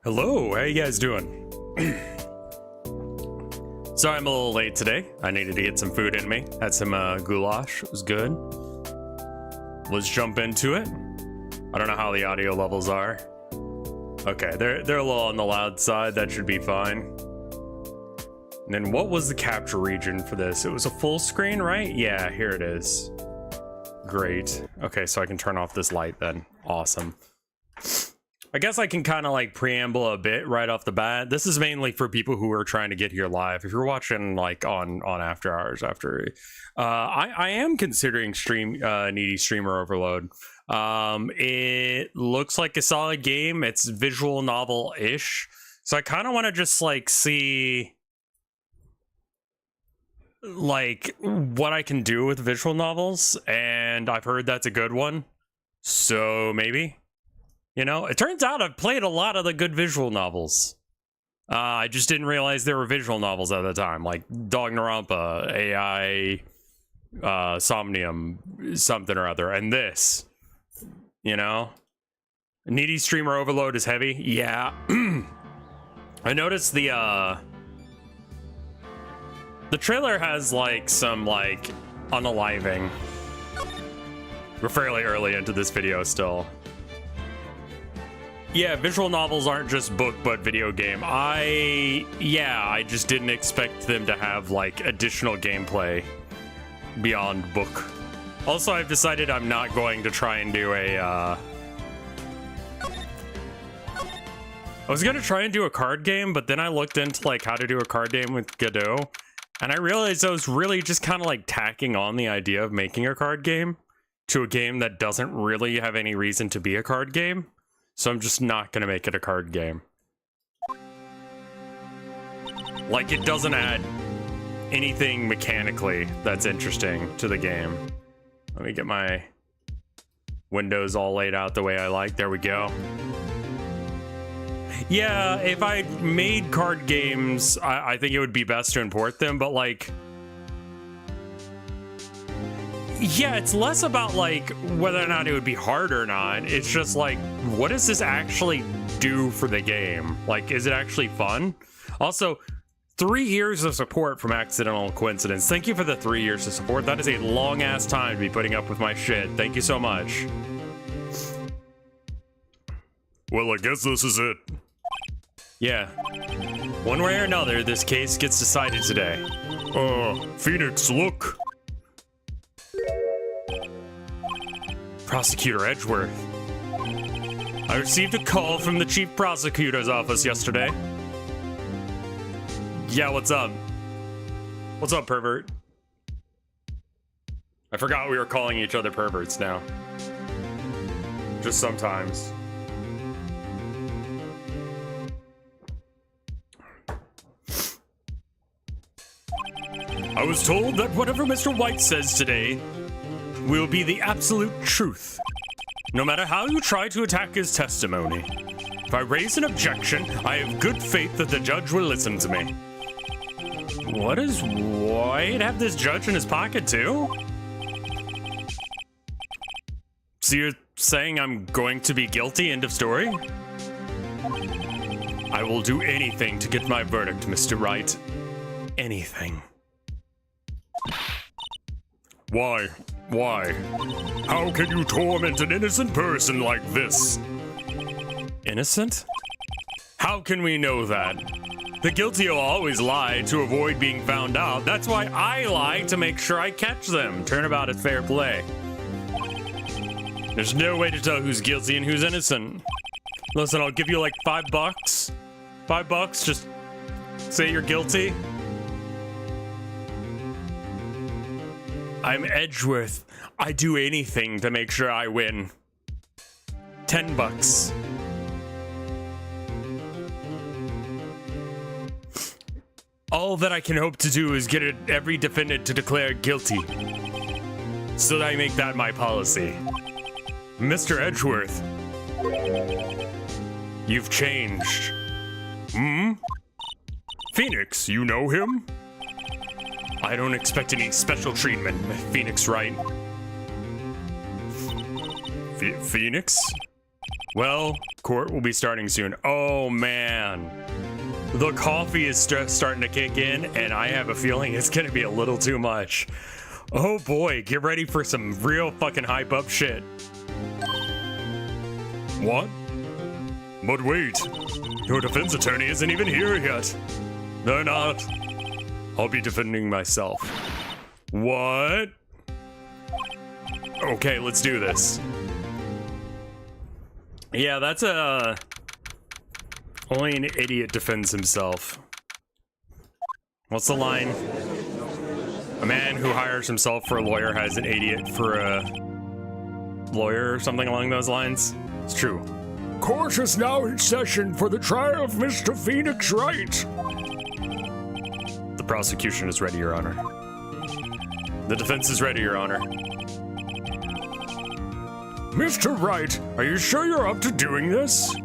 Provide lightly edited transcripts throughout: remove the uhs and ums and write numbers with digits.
Hello, how you guys doing? Sorry I'm a little late today. I needed to get some food in me. Had some goulash, it was good. Let's jump into it. I don't know how the audio levels are. Okay, they're a little on the loud side, that should be fine. And then what was the capture region for this? It was a full screen, right? Yeah, here it is. Great. Okay, so I can turn off this light then. Awesome. I guess I can kind of like preamble a bit right off the bat. This is mainly for people who are trying to get here live. If you're watching like on after hours, I am considering needy streamer overload. It looks like a solid game. It's visual novel-ish, so I kind of want to just like see like what I can do with visual novels, and I've heard that's a good one, so maybe. You know, it turns out I've played a lot of the good visual novels. I just didn't realize there were visual novels at the time, like Dog Narampa, AI, Somnium, something or other, and this. You know? Needy streamer overload is heavy? Yeah. I noticed the trailer has, like, some, like, unaliving. We're fairly early into this video still. Yeah, visual novels aren't just book, but video game. I just didn't expect them to have, like, additional gameplay beyond book. Also, I've decided I'm not going to try and do a, I was gonna try and do a card game, but then I looked into, like, how to do a card game with Godot, and I realized I was really just kind of, like, tacking on the idea of making a card game to a game that doesn't really have any reason to be a card game. So I'm just not gonna make it a card game. Like, it doesn't add anything mechanically that's interesting to the game. Let me get my windows all laid out the way I like. There we go. Yeah, if I made card games, I think it would be best to import them, but like... Yeah, it's less about, like, whether or not it would be hard or not. It's just, like, what does this actually do for the game? Like, is it actually fun? Also, 3 years of support from Accidental Coincidence. Thank you for the 3 years of support. That is a long-ass time to be putting up with my shit. Thank you so much. Well, I guess this is it. Yeah. One way or another, this case gets decided today. Phoenix, look. Prosecutor Edgeworth. I received a call from the chief prosecutor's office yesterday. Yeah, what's up? What's up, pervert? I forgot we were calling each other perverts now. Just sometimes. I was told that whatever Mr. White says today will be the absolute truth, no matter how you try to attack his testimony. If I raise an objection, I have good faith that the judge will listen to me. What does White have this judge in his pocket too? So you're saying I'm going to be guilty, end of story? I will do anything to get my verdict, Mr. Wright. Anything. Why? Why? How can you torment an innocent person like this? Innocent? How can we know that? The guilty will always lie to avoid being found out. That's why I lie, to make sure I catch them. Turnabout is fair play. There's no way to tell who's guilty and who's innocent. Listen, I'll give you like $5. $5, just say you're guilty. I'm Edgeworth. I do anything to make sure I win. $10. All that I can hope to do is get every defendant to declare guilty, so that I make that my policy. Mr. Edgeworth, you've changed. Phoenix, you know him? I don't expect any special treatment, Phoenix Wright. Phoenix? Well, court will be starting soon. Oh, man. The coffee is starting to kick in, and I have a feeling it's going to be a little too much. Oh, boy. Get ready for some real fucking hype up shit. What? But wait. Your defense attorney isn't even here yet. They're not. I'll be defending myself. What? Okay, let's do this. Yeah, that's only an idiot defends himself. What's the line? A man who hires himself for a lawyer has an idiot for a lawyer or something along those lines. It's true. Court is now in session for the trial of Mr. Phoenix Wright. The prosecution is ready, Your Honor. The defense is ready, Your Honor. Mr. Wright, are you sure you're up to doing this?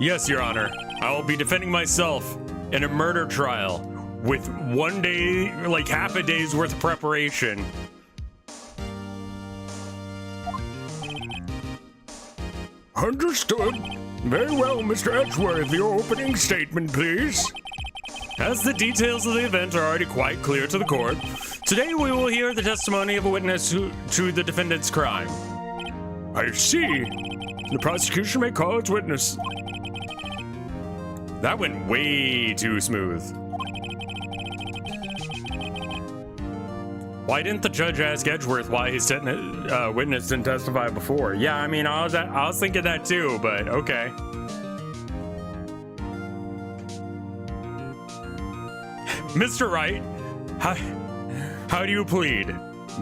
Yes, Your Honor. I will be defending myself in a murder trial with 1 day, like half a day's worth of preparation. Understood. Very well, Mr. Edgeworth, your opening statement, please. As the details of the event are already quite clear to the court, today we will hear the testimony of a witness to the defendant's crime. I see. The prosecution may call its witness. That went way too smooth. Why didn't the judge ask Edgeworth why his witness didn't testify before? Yeah, I mean, I was thinking that too, but okay. Mr. Wright, how do you plead?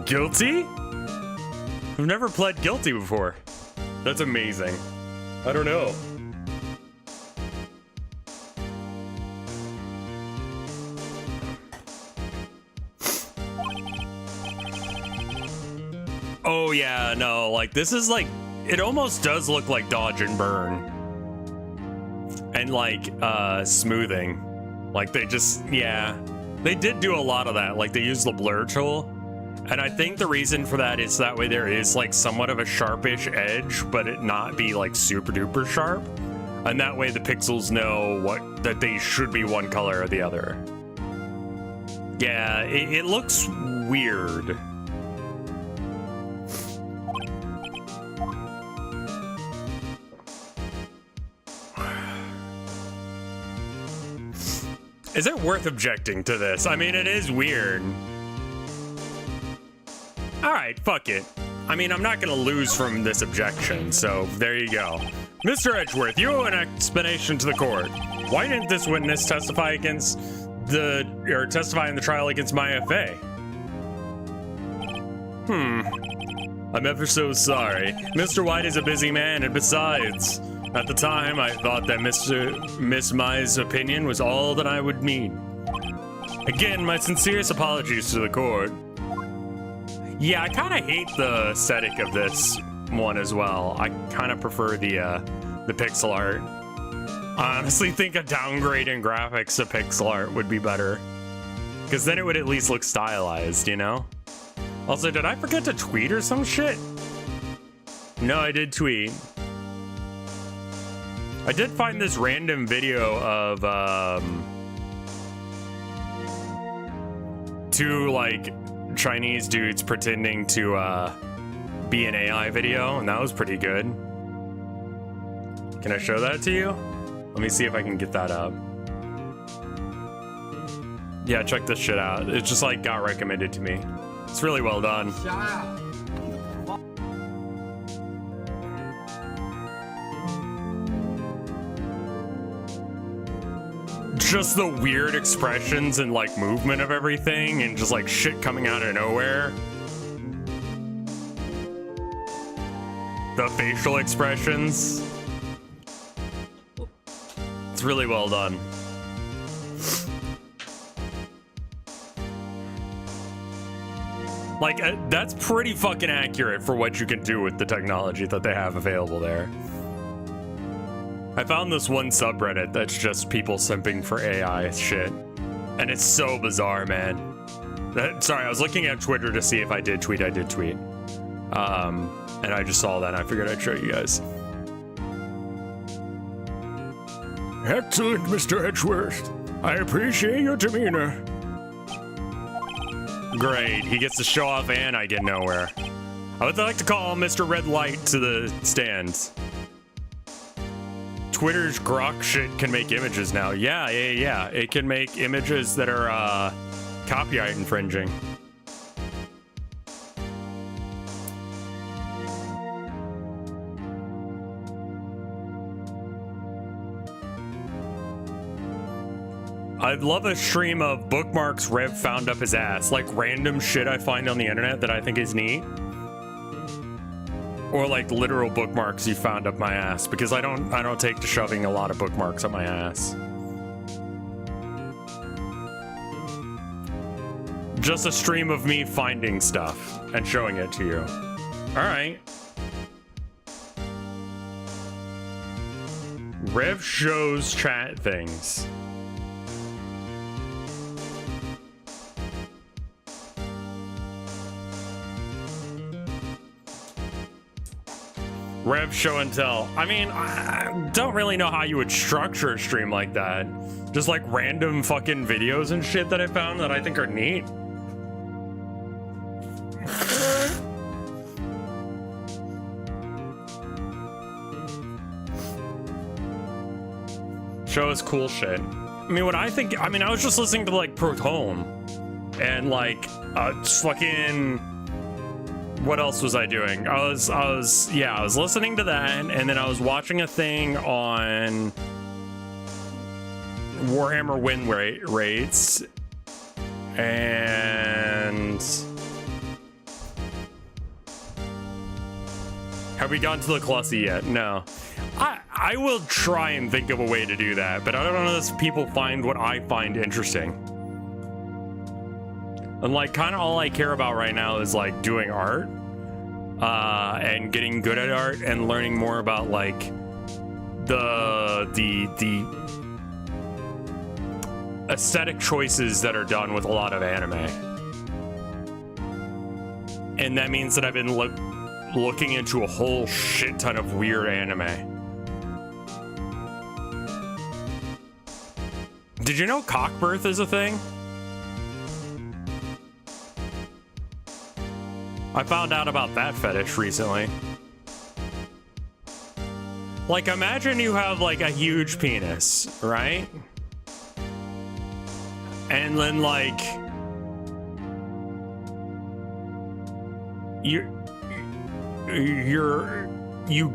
Guilty? I've never pled guilty before. That's amazing. I don't know. Oh yeah, no, like this is like, it almost does look like dodge and burn. And like smoothing. Like they just, yeah. They did do a lot of that. Like they used the blur tool. And I think the reason for that is that way there is like somewhat of a sharpish edge, but it not be like super duper sharp. And that way the pixels know that they should be one color or the other. Yeah, it looks weird. Is it worth objecting to this? I mean, it is weird. All right, fuck it. I mean, I'm not gonna lose from this objection, so there you go. Mr. Edgeworth, you owe an explanation to the court. Why didn't this witness testify testify in the trial against my FA? I'm ever so sorry. Mr. White is a busy man, and besides, at the time, I thought that Miss Mai's opinion was all that I would need. Again, my sincerest apologies to the court. Yeah, I kind of hate the aesthetic of this one as well. I kind of prefer the pixel art. I honestly think a downgrade in graphics to pixel art would be better. Because then it would at least look stylized, you know? Also, did I forget to tweet or some shit? No, I did tweet. I did find this random video of two like Chinese dudes pretending to be an AI video, and that was pretty good. Can I show that to you? Let me see if I can get that up. Yeah, check this shit out. It just like got recommended to me. It's really well done. Just the weird expressions and like movement of everything and just like shit coming out of nowhere. The facial expressions. It's really well done. Like, that's pretty fucking accurate for what you can do with the technology that they have available there. I found this one subreddit that's just people simping for AI shit. And it's so bizarre, man. Sorry, I was looking at Twitter to see if I did tweet. I did tweet. And I just saw that and I figured I'd show you guys. Excellent, Mr. Edgeworth. I appreciate your demeanor. Great, he gets to show off and I get nowhere. I would like to call Mr. Red Light to the stands. Twitter's grok shit can make images now. Yeah. It can make images that are copyright infringing. I'd love a stream of bookmarks Rev found up his ass, like random shit I find on the internet that I think is neat. Or like literal bookmarks you found up my ass, because I don't take to shoving a lot of bookmarks up my ass. Just a stream of me finding stuff and showing it to you. All right. Rev shows chat things. Rev show and tell. I mean, I don't really know how you would structure a stream like that. Just like random fucking videos and shit that I found that I think are neat. Show us cool shit. I mean, I was just listening to like Proton and like fucking. What else was I doing? I was listening to that, and then I was watching a thing on Warhammer win rates, and have we gotten to the Clussy yet? No. I will try and think of a way to do that, but I don't know if people find what I find interesting. And like kind of all I care about right now is like doing art and getting good at art and learning more about like the aesthetic choices that are done with a lot of anime. And that means that I've been looking into a whole shit ton of weird anime. Did you know cockbirth is a thing? I found out about that fetish recently. Like, imagine you have like a huge penis, right? And then like you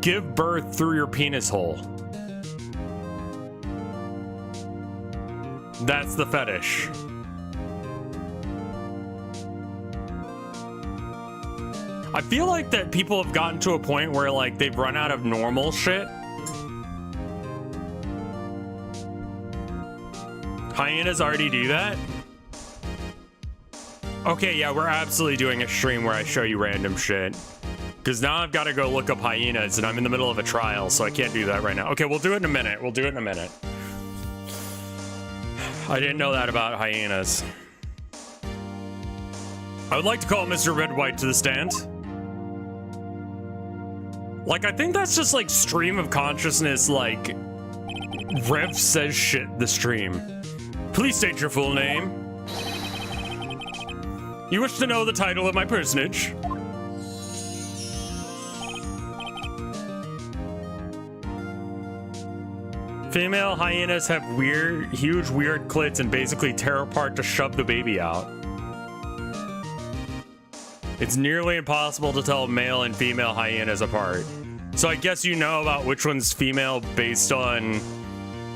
give birth through your penis hole. That's the fetish. I feel like that people have gotten to a point where like they've run out of normal shit. Hyenas already do that? Okay, yeah, we're absolutely doing a stream where I show you random shit. Because now I've got to go look up hyenas and I'm in the middle of a trial, so I can't do that right now. Okay, we'll do it in a minute. We'll do it in a minute. I didn't know that about hyenas. I would like to call Mr. Red White to the stand. Like, I think that's just like stream of consciousness, like Rev says shit the stream. Please state your full name. You wish to know the title of my personage? Female hyenas have huge weird clits and basically tear apart to shove the baby out. It's nearly impossible to tell male and female hyenas apart. So I guess you know about which one's female based on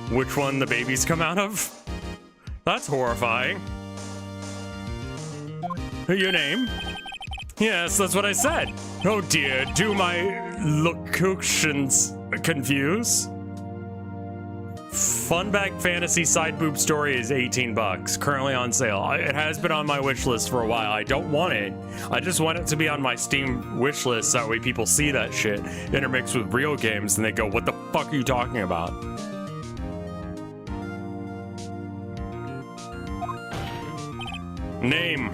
which one the babies come out of? That's horrifying. Your name? Yes, that's what I said. Oh dear, do my locutions confuse? Funback Fantasy Side Boob Story is $18, currently on sale. It has been on my wish list for a while. I don't want it. I just want it to be on my Steam wish list, that way people see that shit intermixed with real games and they go, what the fuck are you talking about? Name.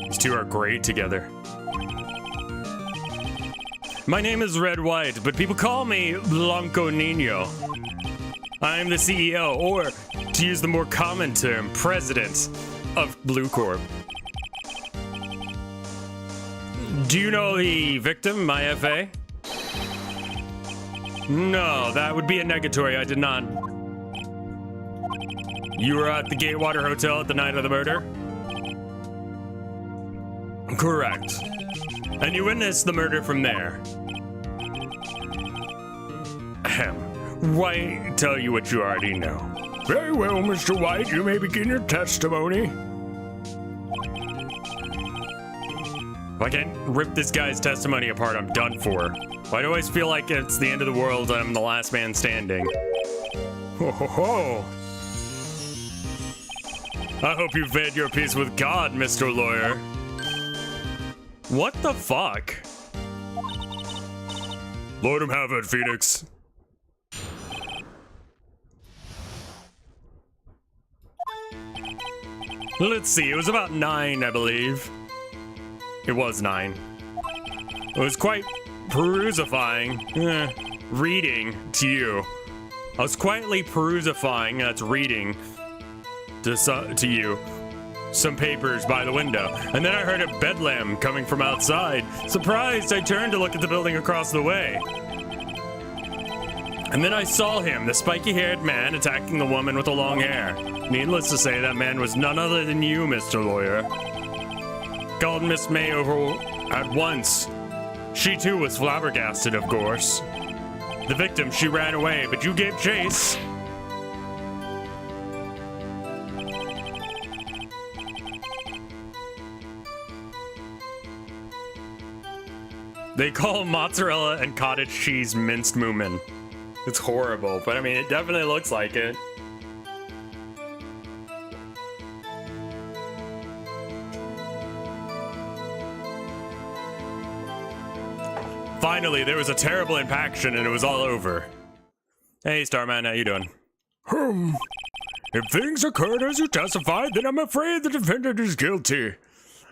These two are great together. My name is Red White, but people call me Blanco Nino. I'm the CEO, or to use the more common term, president of Blue Corp. Do you know the victim, my FA? No, that would be a negatory. I did not. You were at the Gatewater Hotel at the night of the murder? Correct. And you witnessed the murder from there. Ahem. Why tell you what you already know? Very well, Mr. White, you may begin your testimony. If I can't rip this guy's testimony apart, I'm done for. Why do I always feel like it's the end of the world and I'm the last man standing? Ho ho ho! I hope you've made your peace with God, Mr. Lawyer. What the fuck? Let him have it, Phoenix. Let's see, it was about 9, I believe. It was 9. It was quite perusifying. Reading to you. I was quietly perusifying, that's reading, to you. Some papers by the window. And then I heard a bedlam coming from outside. Surprised, I turned to look at the building across the way. And then I saw him, the spiky-haired man, attacking the woman with the long hair. Needless to say, that man was none other than you, Mr. Lawyer. Called Miss May over at once. She too was flabbergasted, of course. The victim, she ran away, but you gave chase. They call mozzarella and cottage cheese minced moomin. It's horrible, but I mean, it definitely looks like it. Finally, there was a terrible impaction and it was all over. Hey, Starman, how you doing? If things occurred as you testified, then I'm afraid the defendant is guilty.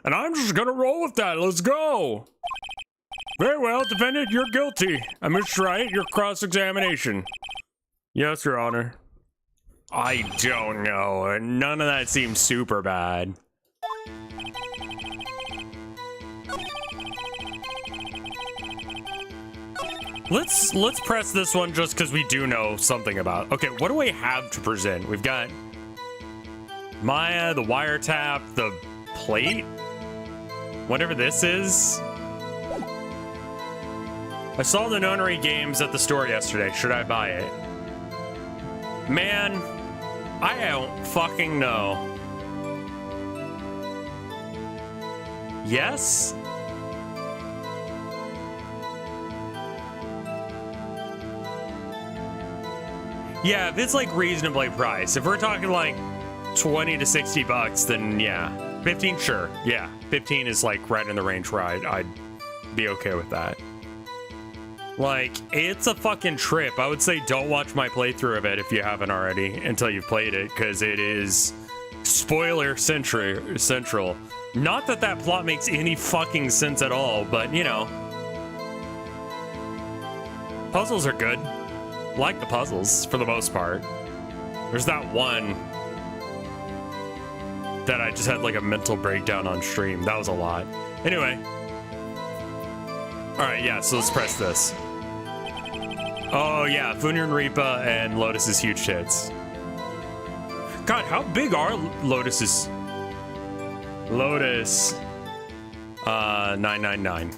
And I'm just gonna roll with that. Let's go. Very well, defendant, you're guilty. Mr. Wright, your cross-examination. Yes, Your Honor. I don't know. None of that seems super bad. Let's press this one just because we do know something about. Okay, what do we have to present? We've got Maya, the wiretap, the plate, whatever this is. I saw the nunnery games at the store yesterday. Should I buy it? Man, I don't fucking know. Yes? Yeah, if it's like reasonably priced. If we're talking like 20 to 60 bucks, then yeah. 15, sure. Yeah, 15 is like right in the range where I'd be okay with that. Like, it's a fucking trip. I would say don't watch my playthrough of it if you haven't already until you've played it, because it is spoiler central. Not that that plot makes any fucking sense at all, but you know. Puzzles are good. Like the puzzles, for the most part. There's that one that I just had like a mental breakdown on stream. That was a lot. Anyway. Alright, yeah, so let's press this. Oh yeah, Funyun Reapa and Lotus's huge tits. God, how big are Lotus's? Lotus 999.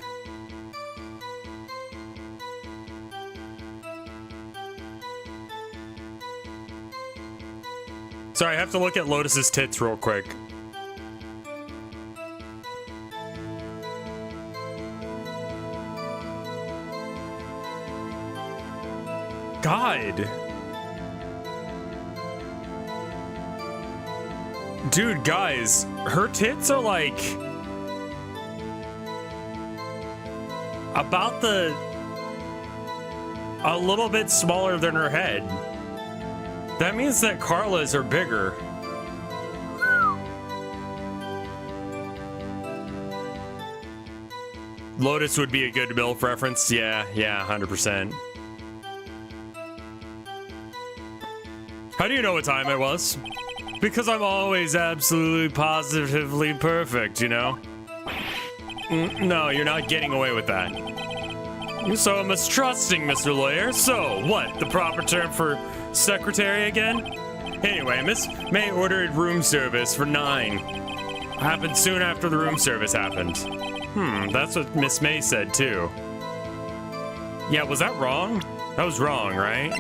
Sorry, I have to look at Lotus's tits real quick. God. Dude, guys, her tits are like about a little bit smaller than her head. That means that Carla's are bigger. Lotus would be a good MILF reference. Yeah, 100%. How do you know what time it was? Because I'm always absolutely positively perfect, you know? No, you're not getting away with that. So mistrusting, Mr. Lawyer. So, what? The proper term for secretary again? Anyway, Miss May ordered room service for 9. Happened soon after the room service happened. That's what Miss May said, too. Yeah, was that wrong? That was wrong, right?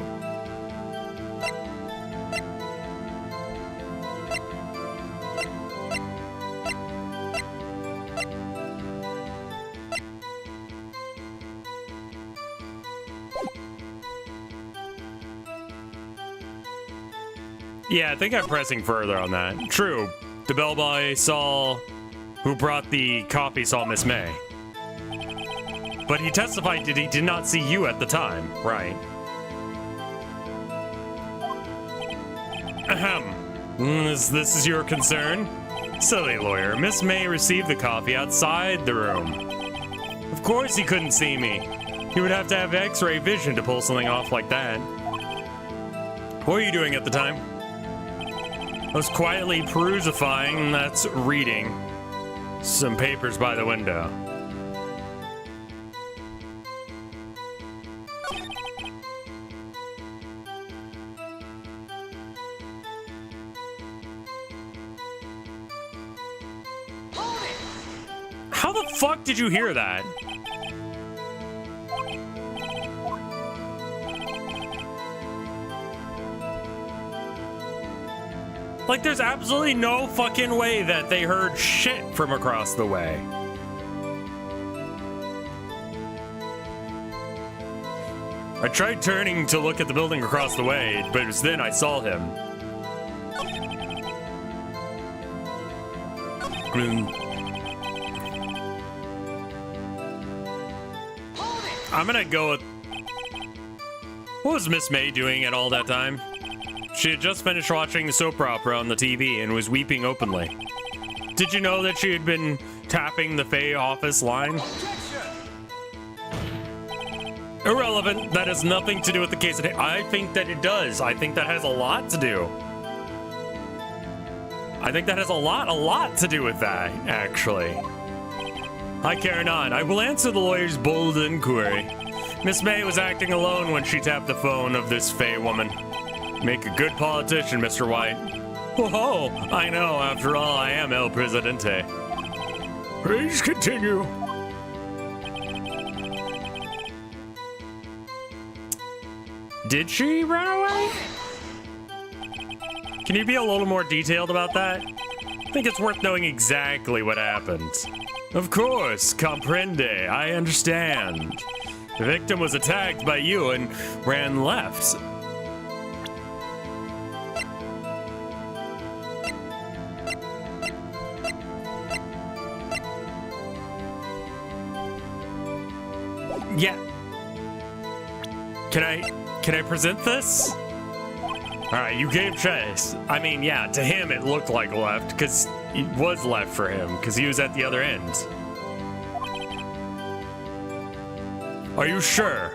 Yeah, I think I'm pressing further on that. True. The bellboy who brought the coffee saw Miss May. But he testified that he did not see you at the time. Right. Ahem. This is your concern? Silly lawyer. Miss May received the coffee outside the room. Of course he couldn't see me. He would have to have x-ray vision to pull something off like that. What were you doing at the time? I was quietly perusifying, that's reading, some papers by the window. How the fuck did you hear that? Like, there's absolutely no fucking way that they heard shit from across the way. I tried turning to look at the building across the way, but it was then I saw him. I'm gonna go with... What was Miss May doing at all that time? She had just finished watching the soap opera on the TV and was weeping openly. Did you know that she had been tapping the Faye office line? Irrelevant. That has nothing to do with the case today. I think that it does. I think that has a lot to do. I think that has a lot to do with that, actually. I care not. I will answer the lawyer's bold inquiry. Miss May was acting alone when she tapped the phone of this Faye woman. Make a good politician, Mr. White. Whoa, I know, after all, I am El Presidente. Please continue. Did she run away? Can you be a little more detailed about that? I think it's worth knowing exactly what happened. Of course, comprende, I understand. The victim was attacked by you and ran left. Yeah. Can I present this? All right, you gave chase. I mean, yeah, to him it looked like left because it was left for him because he was at the other end. Are you sure?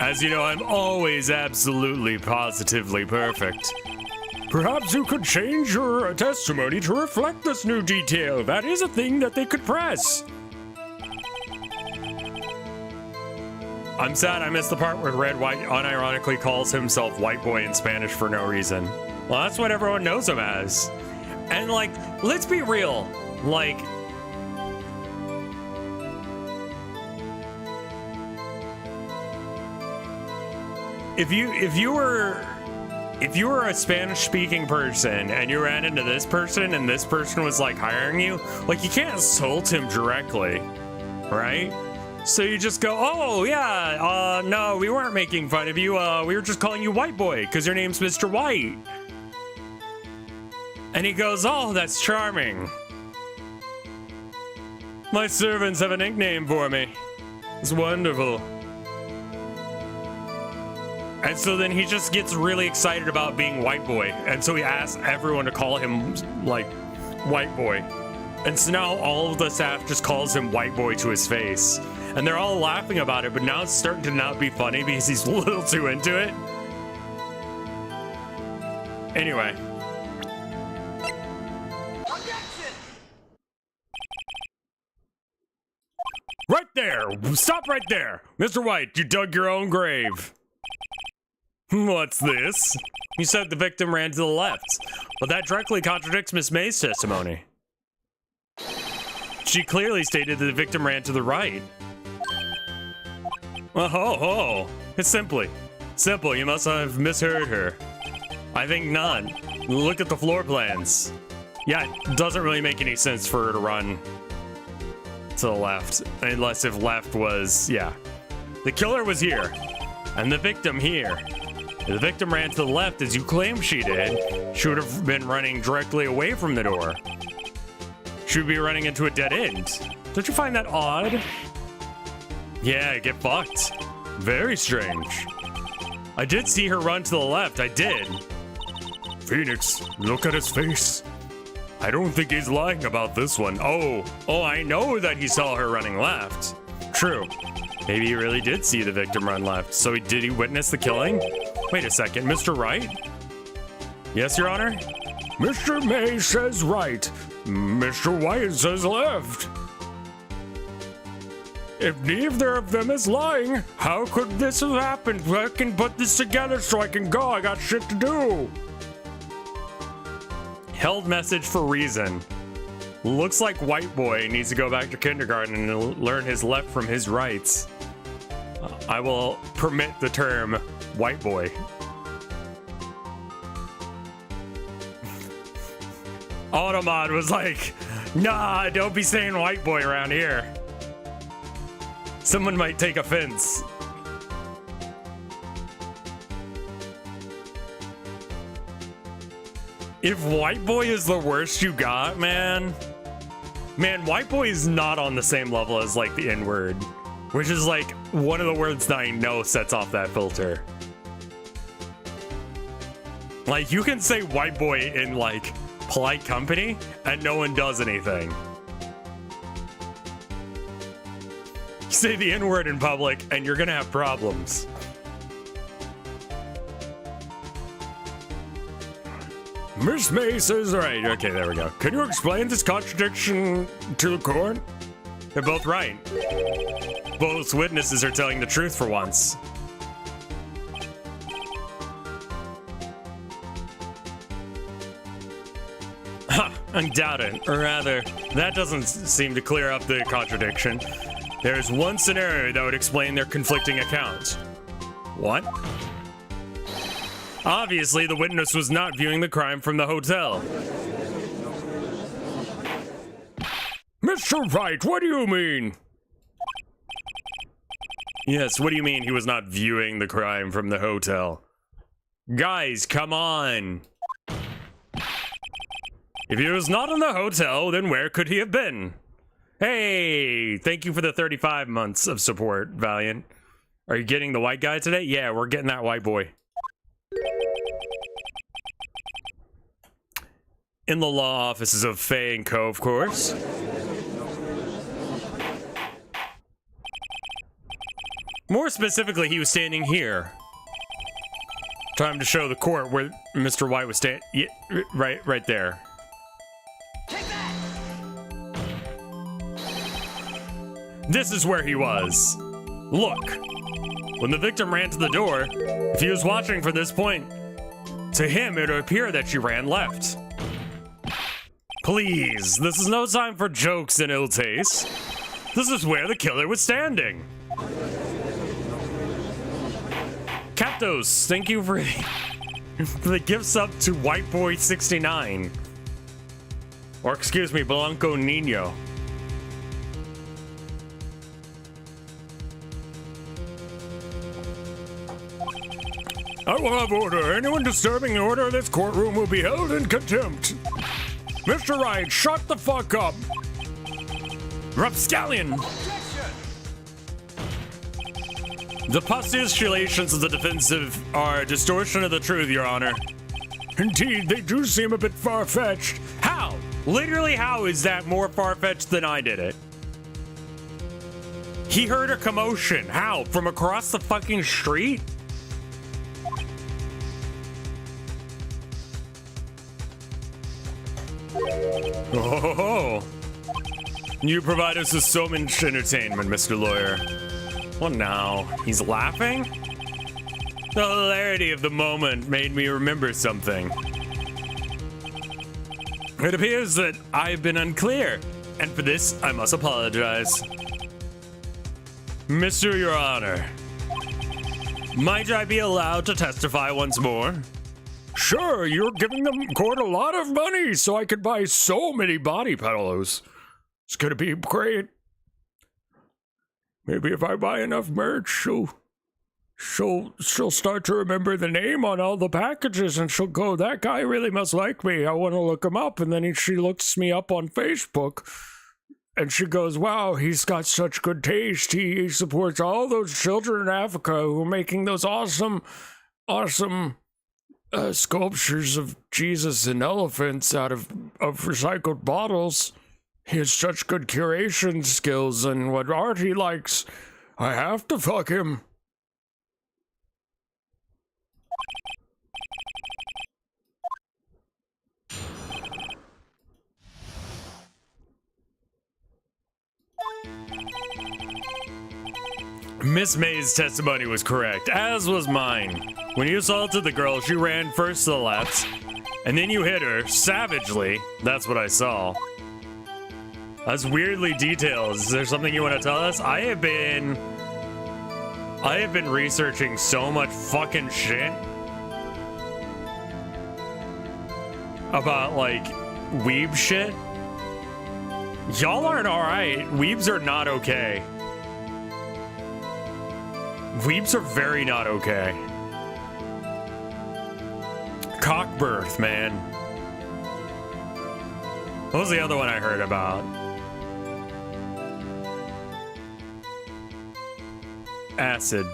As you know, I'm always absolutely positively perfect. Perhaps you could change your testimony to reflect this new detail. That is a thing that they could press. I'm sad I missed the part where Red White unironically calls himself White Boy in Spanish for no reason. Well, that's what everyone knows him as. And, like, let's be real. Like, if you were a Spanish-speaking person and you ran into this person and this person was, like, hiring you, like, you can't insult him directly, right? So you just go, oh, yeah, no, we weren't making fun of you. We were just calling you White Boy because your name's Mr. White. And he goes, oh, that's charming. My servants have a nickname for me. It's wonderful. And so then he just gets really excited about being White Boy. And so he asks everyone to call him, like, White Boy. And so now all of the staff just calls him White Boy to his face. And they're all laughing about it, but now it's starting to not be funny because he's a little too into it. Anyway. Right there! Stop right there! Mr. White, you dug your own grave. What's this? You said the victim ran to the left, but that directly contradicts Miss May's testimony. She clearly stated that the victim ran to the right. Oh, it's simple. You must have misheard her. I think not. Look at the floor plans. Yeah, it doesn't really make any sense for her to run to the left, unless if left was, yeah. The killer was here, and the victim here. If the victim ran to the left as you claim she did, she would have been running directly away from the door. She would be running into a dead end. Don't you find that odd? Yeah, get fucked. Very strange. I did see her run to the left, I did. Phoenix, look at his face. I don't think he's lying about this one. Oh, I know that he saw her running left. True. Maybe he really did see the victim run left. So did he witness the killing? Wait a second, Mr. Wright? Yes, Your Honor? Mr. May says right. Mr. White says left. If neither of them is lying, how could this have happened? I can put this together so I can go. I got shit to do. Held message for reason. Looks like white boy needs to go back to kindergarten and learn his left from his rights. I will permit the term white boy. Automod was like, nah, don't be saying white boy around here. Someone might take offense. If white boy is the worst you got, man, white boy is not on the same level as like the N-word, which is like one of the words that I know sets off that filter. Like you can say white boy in like polite company and no one does anything. Say the N-word in public and you're gonna have problems. Miss May says right. Okay, there we go. Can you explain this contradiction to the court? They're both right. Both witnesses are telling the truth for once. Ha! Undoubted. Or rather, that doesn't seem to clear up the contradiction. There's one scenario that would explain their conflicting accounts. What? Obviously, the witness was not viewing the crime from the hotel. Mr. Wright, what do you mean? Yes, what do you mean he was not viewing the crime from the hotel? Guys, come on. If he was not in the hotel, then where could he have been? Hey, thank you for the 35 months of support, Valiant. Are you getting the white guy today? Yeah, we're getting that white boy. In the law offices of Faye and Co., of course. More specifically, he was standing here. Time to show the court where Mr. White was standing. Yeah, right there. This is where he was. Look. When the victim ran to the door, if he was watching from this point, to him it would appear that she ran left. Please, this is no time for jokes and ill taste. This is where the killer was standing. Captos, thank you for the gifts up to White Boy 69. Or excuse me, Blanco Nino. I will have order. Anyone disturbing the order of this courtroom will be held in contempt. Mr. Wright, shut the fuck up. Rapscallion! The postulations of the defensive are a distortion of the truth, Your Honor. Indeed, they do seem a bit far-fetched. How? Literally, how is that more far-fetched than I did it? He heard a commotion. How? From across the fucking street? Oh, you provide us with so much entertainment, Mr. Lawyer. Well, now, he's laughing? The hilarity of the moment made me remember something. It appears that I've been unclear, and for this, I must apologize. Mr. Your Honor, might I be allowed to testify once more? Sure, you're giving the court a lot of money so I could buy so many body pillows. It's gonna be great. Maybe if I buy enough merch, she'll start to remember the name on all the packages, and she'll go, that guy really must like me. I want to look him up. And then she looks me up on Facebook, and she goes, wow, he's got such good taste. He supports all those children in Africa who are making those awesome sculptures of Jesus and elephants out of recycled bottles. He has such good curation skills and what art he likes. I have to fuck him. Miss May's testimony was correct, as was mine. When you assaulted the girl, she ran first to the left, and then you hit her savagely. That's what I saw. That's weirdly detailed. Is there something you want to tell us? I have been researching so much fucking shit about, like, weeb shit. Y'all aren't alright. Weebs are not okay. Weebs are very not okay. Cockbirth, man. What was the other one I heard about? Acid.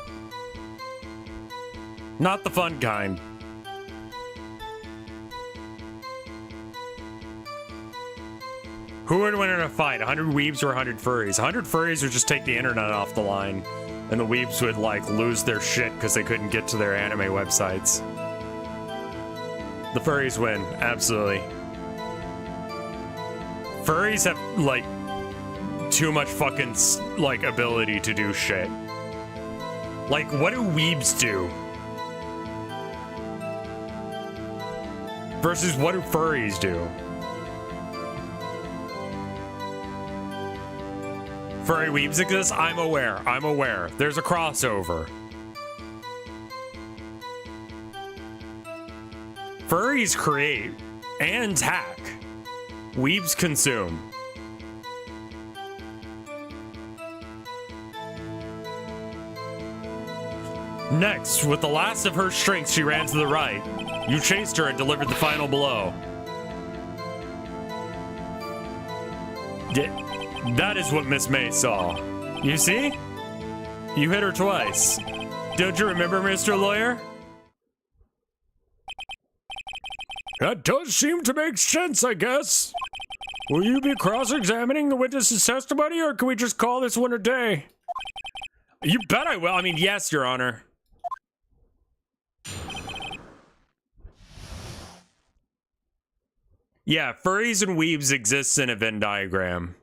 Not the fun kind. Who would win in a fight? 100 weebs or 100 furries? 100 furries would just take the internet off the line. And the weebs would, like, lose their shit because they couldn't get to their anime websites. The furries win, absolutely. Furries have, like, too much fucking, like, ability to do shit. Like, what do weebs do? Versus what do furries do? Furry weebs exist? I'm aware. There's a crossover. Furries create and hack. Weebs consume. Next, with the last of her strength, she ran to the right. You chased her and delivered the final blow. That is what Miss May saw. You see? You hit her twice. Don't you remember, Mr. Lawyer? That does seem to make sense, I guess. Will you be cross-examining the witness's testimony, or can we just call this one a day? You bet I will. I mean, yes, Your Honor. Yeah, furries and weebs exist in a Venn diagram.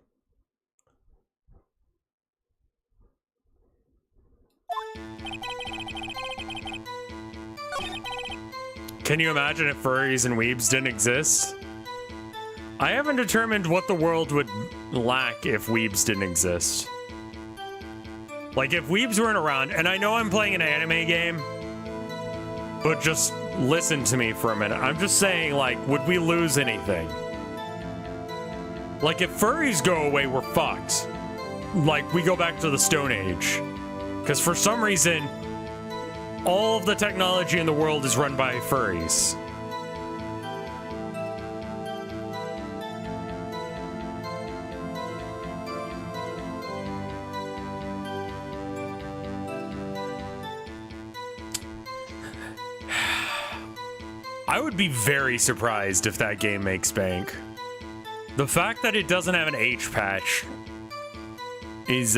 Can you imagine if furries and weebs didn't exist? I haven't determined what the world would lack if weebs didn't exist. Like, if weebs weren't around, and I know I'm playing an anime game, but just listen to me for a minute. I'm just saying, like, would we lose anything? Like, if furries go away, we're fucked. Like, we go back to the Stone Age. Because for some reason, all of the technology in the world is run by furries. I would be very surprised if that game makes bank. The fact that it doesn't have an H patch is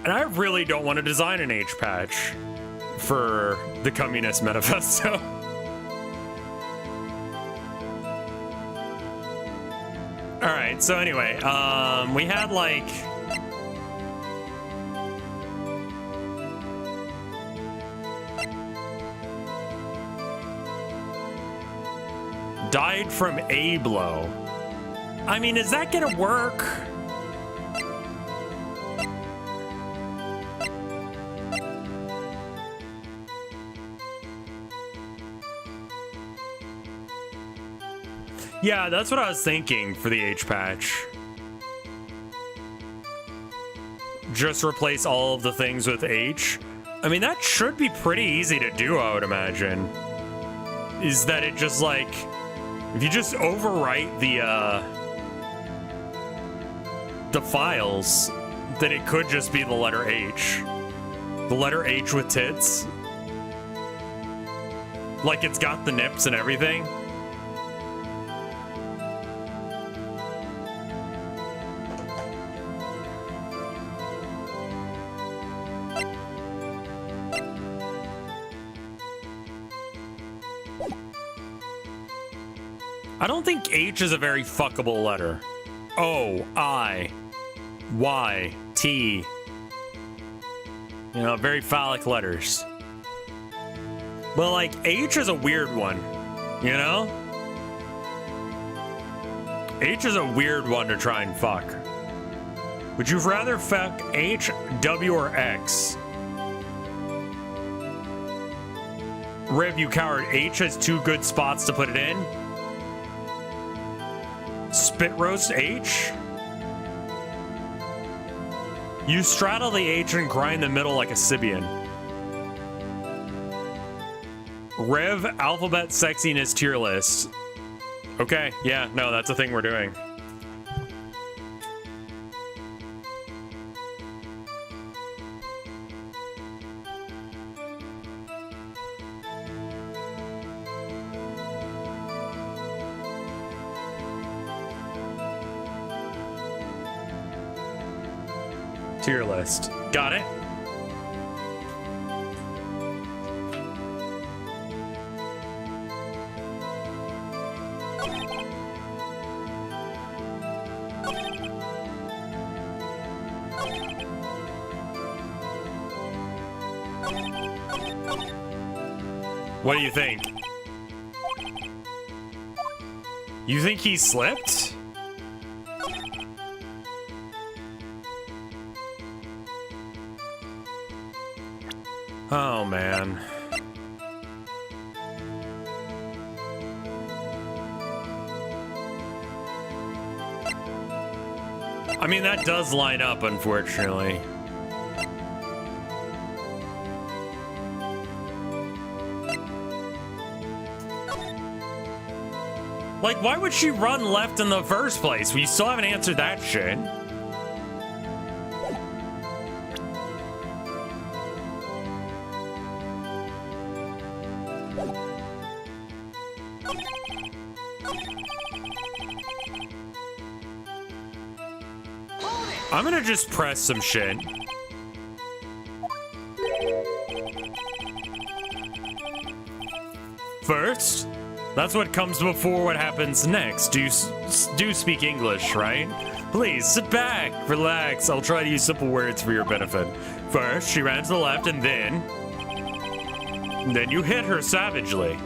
And I really don't want to design an H patch for the Communist Manifesto. All right, so anyway, we had like died from a blow. I mean, is that gonna work? Yeah, that's what I was thinking for the H patch. Just replace all of the things with H. I mean, that should be pretty easy to do, I would imagine. Is that it just like, if you just overwrite the files, then it could just be the letter H. The letter H with tits. Like it's got the nips and everything. I don't think H is a very fuckable letter. O, I, Y, T. You know, very phallic letters. But like, H is a weird one, you know? H is a weird one to try and fuck. Would you rather fuck H, W, or X? Rev, you coward. H has 2 good spots to put it in. Spit roast H? You straddle the H and grind the middle like a Sibian. Rev alphabet sexiness tier list. Okay, yeah, no, that's a thing we're doing. Tier list. Got it? What do you think? You think he slipped? Oh, man. I mean, that does line up, unfortunately. Like, why would she run left in the first place? We still haven't answered that shit. I'm gonna just press some shit. First, that's what comes before what happens next. Do speak English, right? Please, sit back, relax. I'll try to use simple words for your benefit. First, she ran to the left and then you hit her savagely.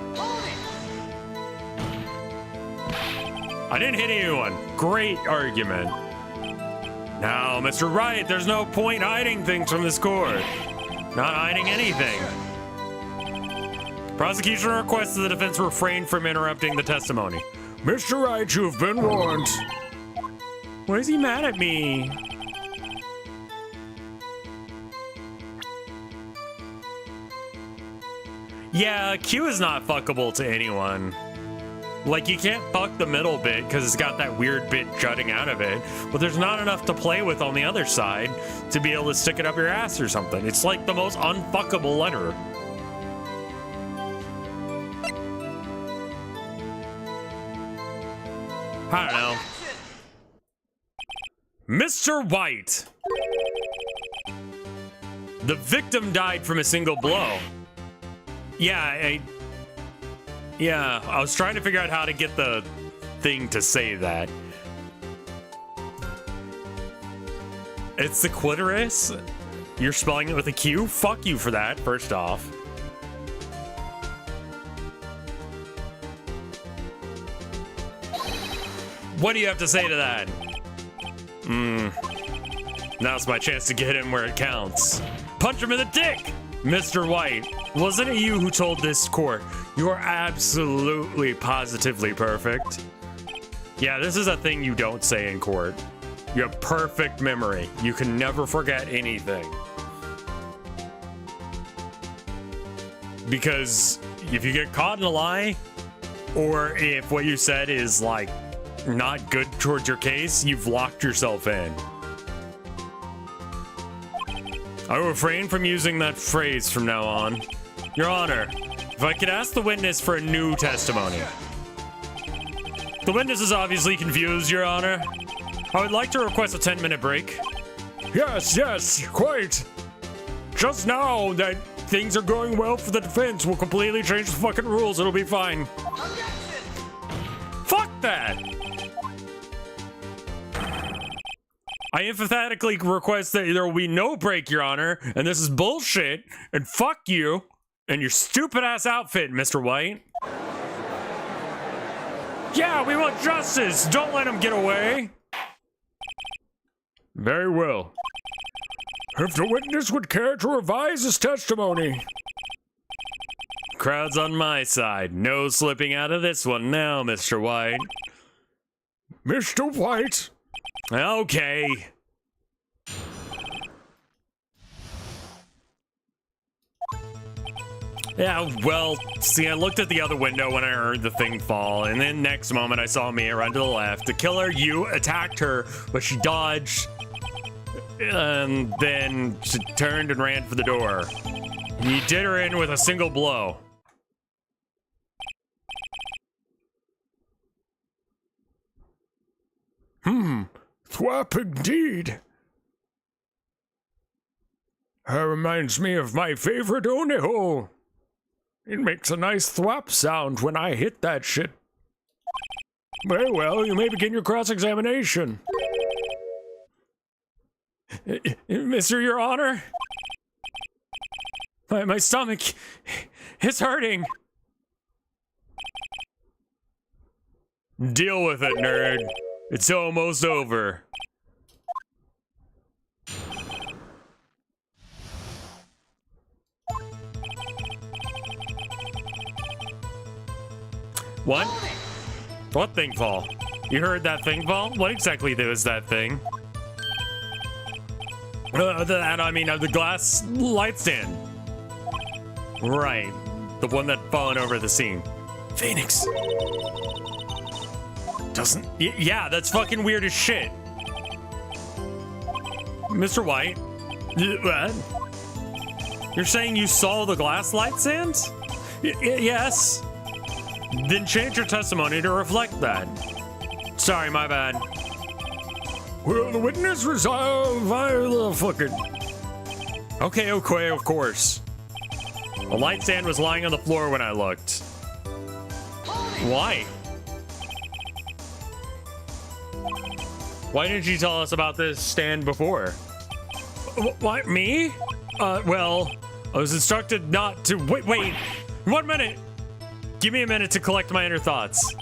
I didn't hit anyone. Great argument. Now, Mr. Wright, there's no point hiding things from this court. Not hiding anything. Prosecution requests that the defense refrain from interrupting the testimony. Mr. Wright, you've been warned. Why is he mad at me? Yeah, Q is not fuckable to anyone. Like, you can't fuck the middle bit because it's got that weird bit jutting out of it, but there's not enough to play with on the other side to be able to stick it up your ass or something. It's like the most unfuckable letter. I don't know. Mr. White. The victim died from a single blow. Yeah, I was trying to figure out how to get the thing to say that. It's the clitoris? You're spelling it with a Q? Fuck you for that, first off. What do you have to say to that? Now's my chance to get him where it counts. Punch him in the dick! Mr. White, wasn't it you who told this court you are absolutely positively perfect? Yeah, this is a thing you don't say in court. You have perfect memory. You can never forget anything. Because if you get caught in a lie, or if what you said is like not good towards your case, you've locked yourself in. I will refrain from using that phrase from now on. Your Honor, if I could ask the witness for a new testimony. The witness is obviously confused, Your Honor. I would like to request a 10-minute break. Yes, quite. Just now that things are going well for the defense, we'll completely change the fucking rules. It'll be fine. Fuck that! I emphatically request that there will be no break, Your Honor, and this is bullshit, and fuck you and your stupid-ass outfit, Mr. White. Yeah, we want justice! Don't let him get away! Very well. If the witness would care to revise his testimony. Crowd's on my side. No slipping out of this one now, Mr. White. Mr. White. Okay. Yeah, well, see, I looked at the other window when I heard the thing fall, and then next moment I saw Mia run to the left. The killer, you, attacked her, but she dodged, and then she turned and ran for the door. You did her in with a single blow. Thwap indeed. That reminds me of my favorite Oniho. It makes a nice thwap sound when I hit that shit. Very well, you may begin your cross-examination. Mr. Your Honor? My stomach is hurting. Deal with it, nerd. It's almost over. What? What thing fall? You heard that thing fall? What exactly is that thing? The glass light stand. Right. The one that fallen over the scene. Phoenix. Doesn't... Yeah, that's fucking weird as shit. Mr. White? What? You're saying you saw the glass light stand? Yes. Then change your testimony to reflect that. Sorry, my bad. Will the witness resolve via the fucking... Okay, of course. A light stand was lying on the floor when I looked. Why? Why didn't you tell us about this stand before? What, me? Well, I was instructed not to... Wait, 1 minute! Give me a minute to collect my inner thoughts.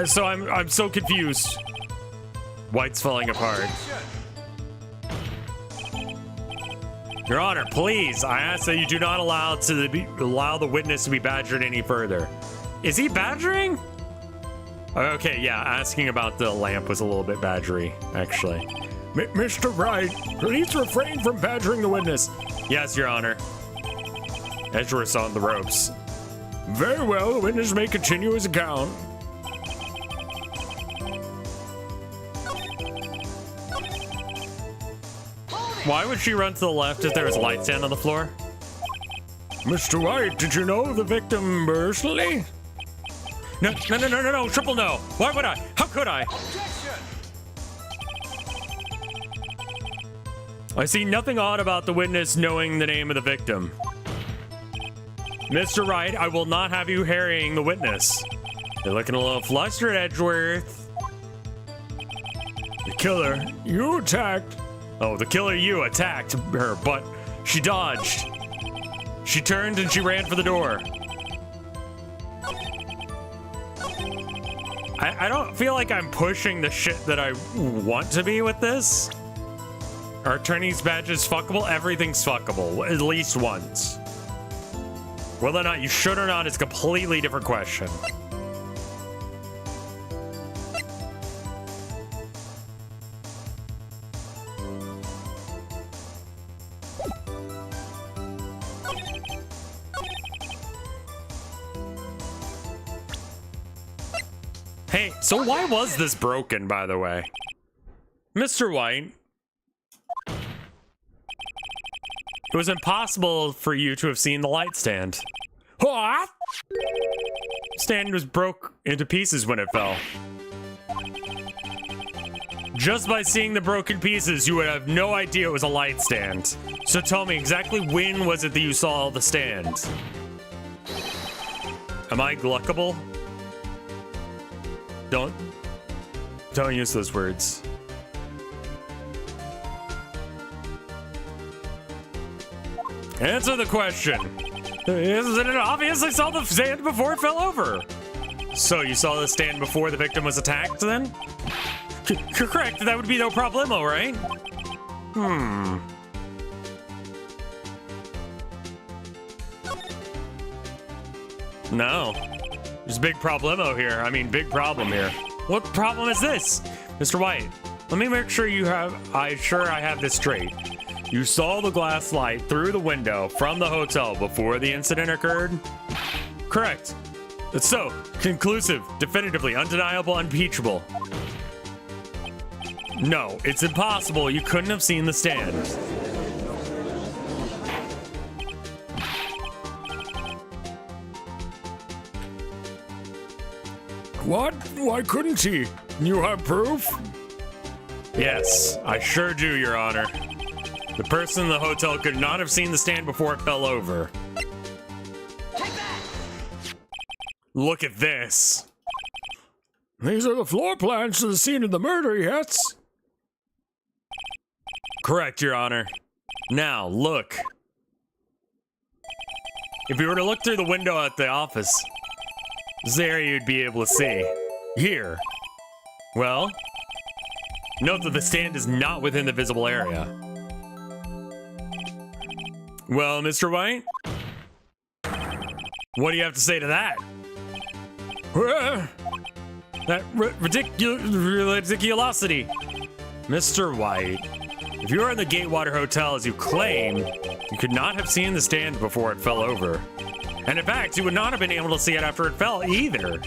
So I'm so confused. White's falling apart. Your Honor, please, I ask that you do not allow the witness to be badgered any further. Is he badgering? Okay, yeah, asking about the lamp was a little bit badgery, actually. Mr. Wright, please refrain from badgering the witness. Yes, Your Honor. Edgeworth's on the ropes. Very well, the witness may continue his account. Why would she run to the left if there was a light stand on the floor? Mr. White, did you know the victim personally? No, triple no. Why would I? How could I? I see nothing odd about the witness knowing the name of the victim. Mr. Wright, I will not have you harrying the witness. You're looking a little flustered, Edgeworth. The killer you attacked. Oh, the killer you attacked her, but she dodged. She turned and she ran for the door. I don't feel like I'm pushing the shit that I want to be with this. Our attorney's badge is fuckable. Everything's fuckable, at least once. Whether or not you should or not is a completely different question. Hey, so why was this broken, by the way? Mr. White, it was impossible for you to have seen the light stand. What? Stand was broke into pieces when it fell. Just by seeing the broken pieces, you would have no idea it was a light stand. So tell me, exactly when was it that you saw the stand? Am I gluckable? Don't use those words. Answer the question. Isn't it obvious I saw the stand before it fell over? So you saw the stand before the victim was attacked then? Correct, that would be no problemo, right? No. There's a big problemo here. I mean, big problem here. What problem is this? Mr. White, let me make sure I have this straight. You saw the glass light through the window from the hotel before the incident occurred? Correct. It's so. Conclusive, definitively, undeniable, unimpeachable. No, it's impossible. You couldn't have seen the stand. What? Why couldn't he? You have proof? Yes, I sure do, Your Honor. The person in the hotel could not have seen the stand before it fell over. Look at this. These are the floor plans to the scene of the murder, yes? Correct, Your Honor. Now, look. If you were to look through the window at the office, this is the area you'd be able to see. Here. Well, note that the stand is not within the visible area. Well, Mr. White? What do you have to say to that? That ridiculosity. Mr. White, if you were in the Gatewater Hotel as you claim, you could not have seen the stand before it fell over. And in fact, you would not have been able to see it after it fell either.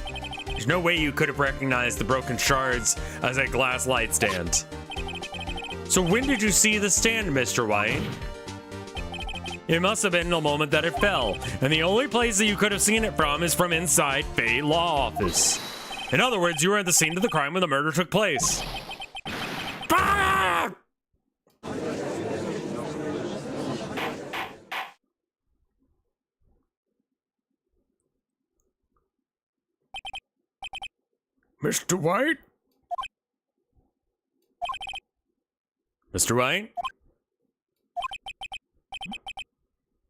There's no way you could have recognized the broken shards as a glass light stand. So when did you see the stand, Mr. White? It must have been the moment that it fell, and the only place that you could have seen it from is from inside Fate Law Office. In other words, you were at the scene of the crime when the murder took place. Ah! Mr. White? Mr. White?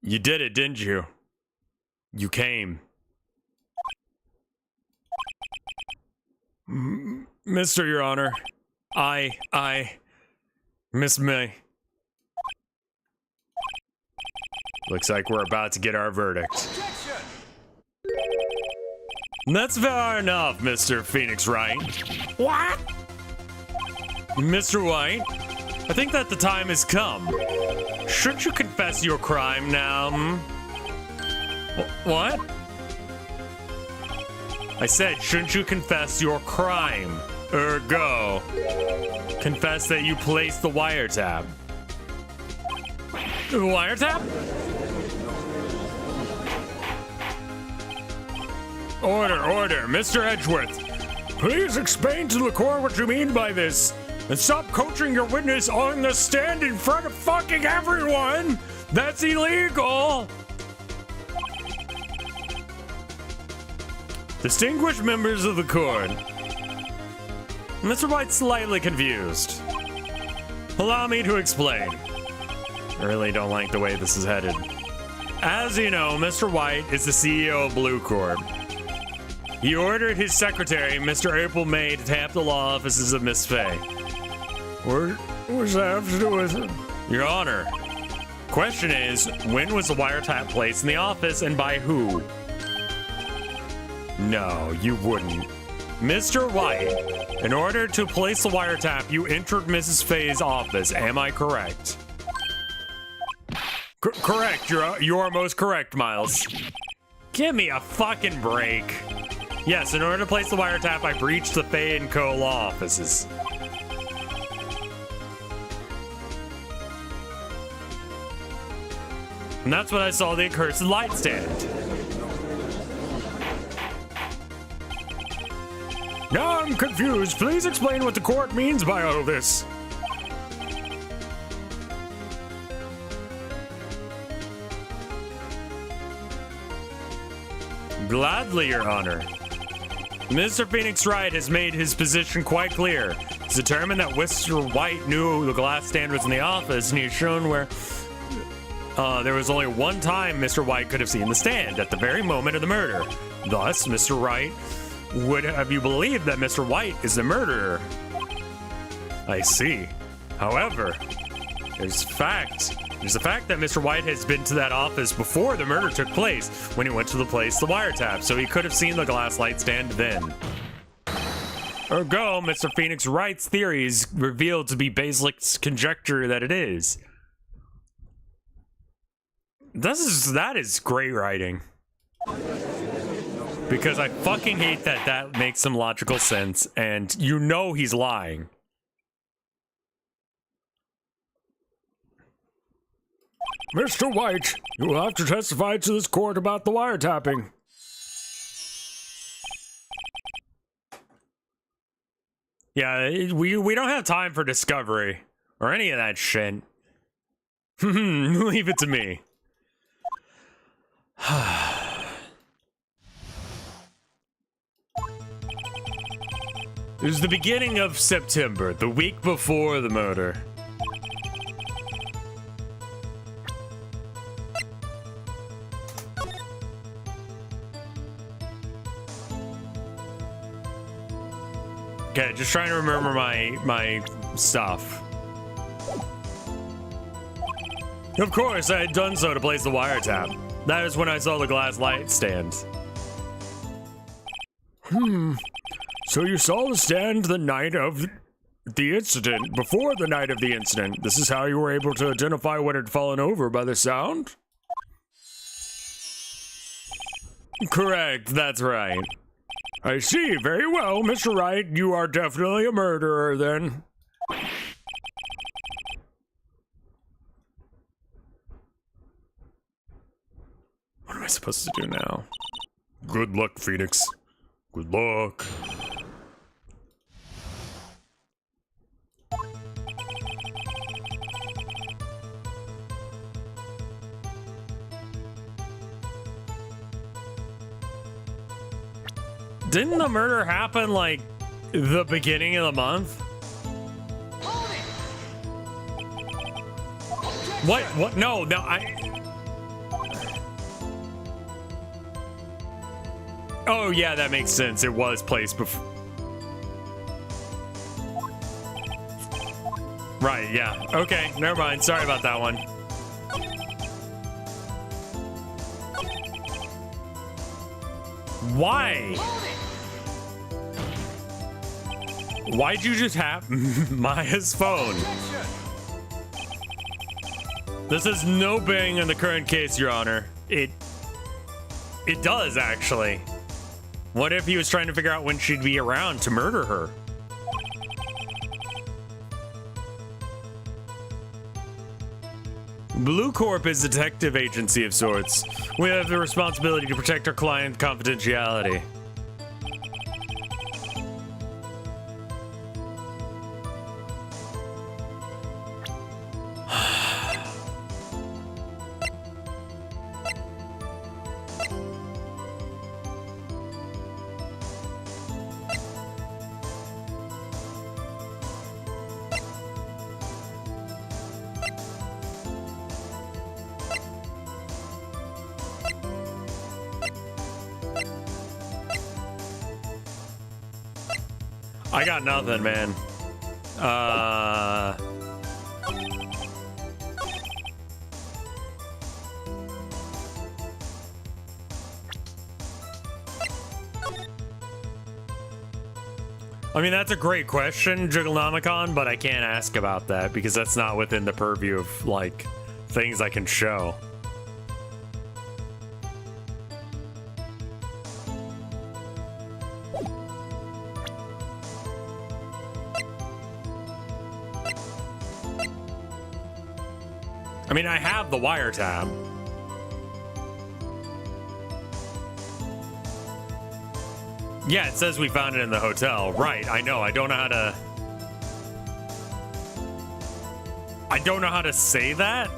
You did it, didn't you? You came. Mr. Your Honor, Miss May. Looks like we're about to get our verdict. That's fair enough, Mr. Phoenix Wright. What? Mr. White, I think that the time has come. Shouldn't you confess your crime now? What? I said, shouldn't you confess your crime? Ergo, confess that you placed the wiretap. Wiretap? Order, Mr. Edgeworth. Please explain to the court what you mean by this. And stop coaching your witness on the stand in front of fucking everyone! That's illegal! Distinguished members of the court. Mr. White's slightly confused. Allow me to explain. I really don't like the way this is headed. As you know, Mr. White is the CEO of Blue Corp. He ordered his secretary, Mr. April May, to tap the law offices of Miss Fay. What does that have to do with it? Your Honor, question is, when was the wiretap placed in the office and by who? No, you wouldn't. Mr. White, in order to place the wiretap, you entered Mrs. Fay's office. Am I correct? Correct. You are most correct, Miles. Give me a fucking break. Yes, in order to place the wiretap, I breached the Fay & Co. law offices. And that's when I saw the accursed light stand. Now I'm confused. Please explain what the court means by all this. Gladly, Your Honor. Mr. Phoenix Wright has made his position quite clear. He's determined that Mr. White knew the glass stand was in the office, and he has shown where there was only one time Mr. White could have seen the stand, at the very moment of the murder. Thus, Mr. Wright would have you believe that Mr. White is the murderer. I see. However, there's the fact that Mr. White has been to that office before the murder took place, when he went to the place the wiretap, so he could have seen the glass light stand then. Ergo, Mr. Phoenix Wright's theory is revealed to be Basilic's conjecture that it is. That is great writing. Because I fucking hate that that makes some logical sense, and you know he's lying. Mr. White, you will have to testify to this court about the wiretapping. Yeah, we don't have time for discovery or any of that shit. Leave it to me. It was the beginning of September, the week before the murder. Okay, just trying to remember my stuff. Of course, I had done so to place the wiretap. That is when I saw the glass light stand. So you saw the stand the night of the incident, before the night of the incident. This is how you were able to identify what had fallen over by the sound? Correct, that's right. I see, very well, Mr. Wright. You are definitely a murderer, then. What am I supposed to do now? Good luck, Phoenix. Good luck. Didn't the murder happen like the beginning of the month? What? No, Oh yeah, that makes sense. It was placed before. Right, yeah. Okay, never mind. Sorry about that one. Why? Why'd you just have Maya's phone? This has no bearing on the current case, Your Honor. It does, actually. What if he was trying to figure out when she'd be around to murder her? Blue Corp is a detective agency of sorts. We have the responsibility to protect our client confidentiality. I got nothing, man. I mean, that's a great question, Jigglenomicon, but I can't ask about that because that's not within the purview of, like, things I can show. I mean, I have the wiretap. Yeah, it says we found it in the hotel. Right, I know. I don't know how to say that.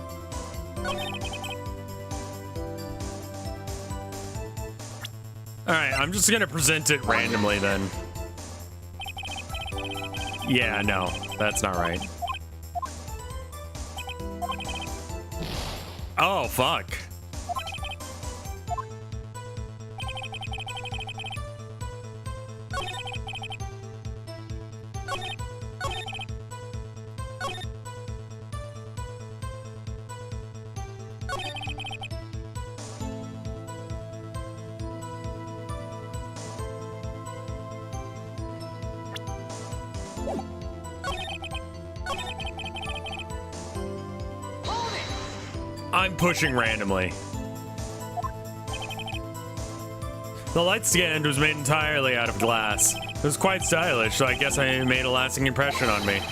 All right, I'm just gonna present it randomly then. Yeah, no, that's not right. Oh, fuck. I'm pushing randomly. The light stand was made entirely out of glass. It was quite stylish, so I guess I made a lasting impression on me.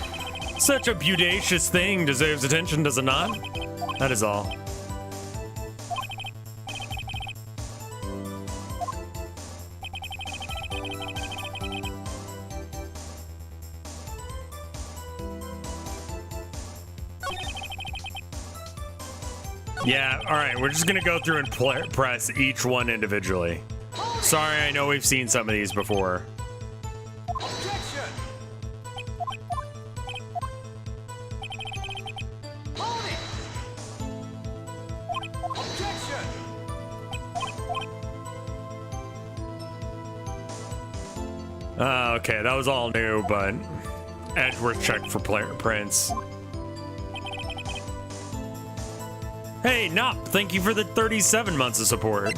Such a beaudacious thing deserves attention, does it not? That is all. Yeah, alright, we're just gonna go through and press each one individually. Sorry, I know we've seen some of these before. Objection! Hold it! Objection! Okay, that was all new, but Edgeworth checked for prints. Hey, Nop, thank you for the 37 months of support.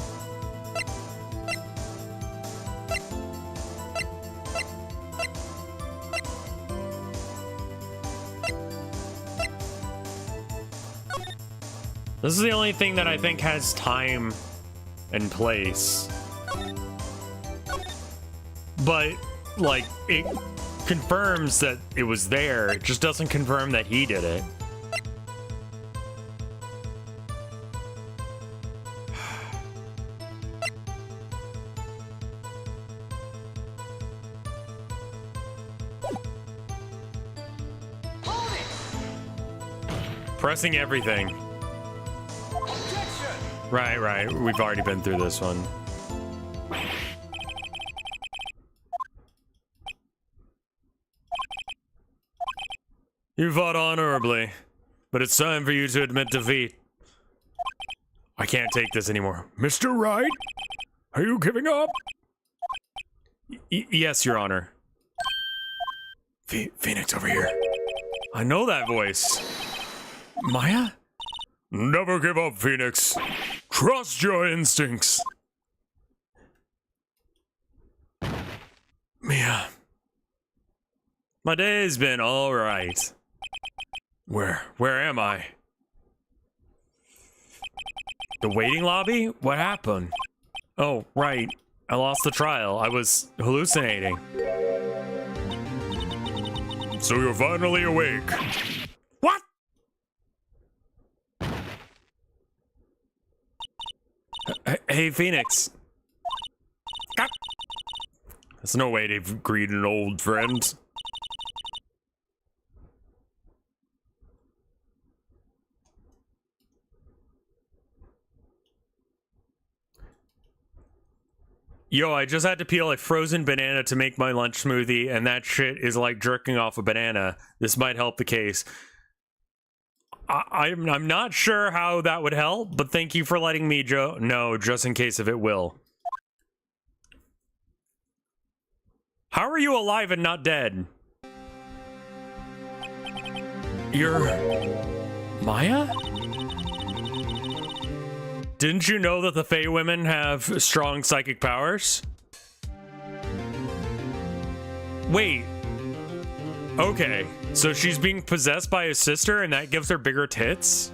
This is the only thing that I think has time and place. But, like, it confirms that it was there. It just doesn't confirm that he did it. Pressing everything. Objection! Right. We've already been through this one. You fought honorably, but it's time for you to admit defeat. I can't take this anymore. Mr. Wright? Are you giving up? Yes, Your Honor. Phoenix over here. I know that voice. Maya? Never give up, Phoenix. Trust your instincts. Mia. My day's been all right. Where am I? The waiting lobby? What happened? Oh, right. I lost the trial. I was hallucinating. So you're finally awake. What? Hey, Phoenix. There's no way to greet an old friend. Yo, I just had to peel a frozen banana to make my lunch smoothie, and that shit is like jerking off a banana. This might help the case. I'm not sure how that would help, but thank you for letting me know just in case if it will. How are you alive and not dead? You're Maya? Didn't you know that the Fae women have strong psychic powers? Wait. Okay, so she's being possessed by his sister and that gives her bigger tits?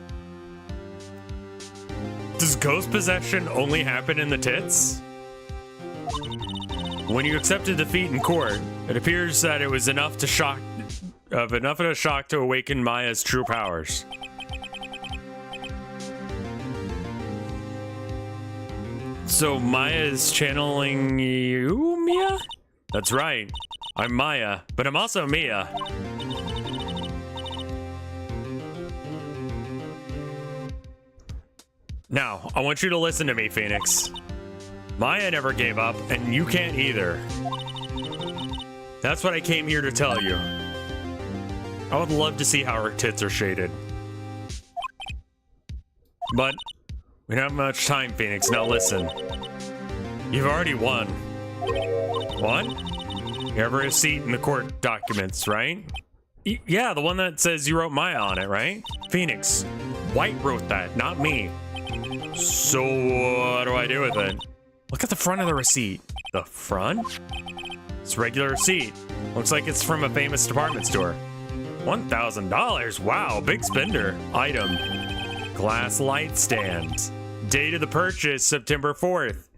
Does ghost possession only happen in the tits? When you accepted defeat in court, it appears that it was enough of a shock to awaken Maya's true powers. So Maya is channeling you, Mia? That's right. I'm Maya, but I'm also Mia. Now, I want you to listen to me, Phoenix. Maya never gave up, and you can't either. That's what I came here to tell you. I would love to see how her tits are shaded. But we don't have much time, Phoenix. Now listen. You've already won. Won? You have a receipt in the court documents, right? Yeah, the one that says you wrote Maya on it, right? Phoenix, Wright wrote that, not me. So what do I do with it? Look at the front of the receipt. The front? It's a regular receipt. Looks like it's from a famous department store. $1,000. Wow, big spender. Item. Glass light stand. Date of the purchase, September 4th.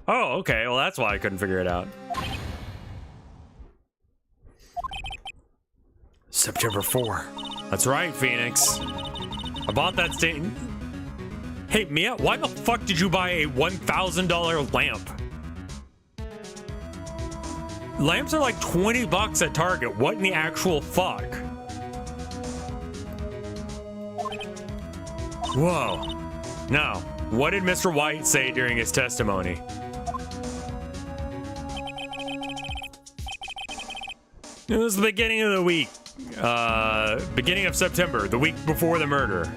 Oh, okay. Well, that's why I couldn't figure it out. September 4. That's right, Phoenix. I bought that stand. Hey, Mia, why the fuck did you buy a $1,000 lamp? Lamps are like 20 bucks at Target. What in the actual fuck? Whoa. Now, what did Mr. White say during his testimony? It was the beginning of the week. Beginning of September, the week before the murder.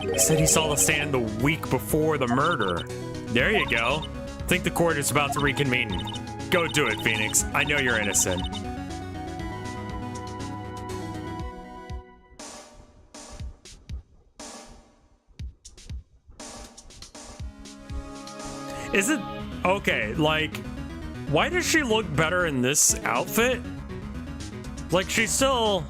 He said he saw the stand the week before the murder. There you go. Think the court is about to reconvene. Go do it, Phoenix. I know you're innocent. Is it okay? Like, why does she look better in this outfit? Like, she's still...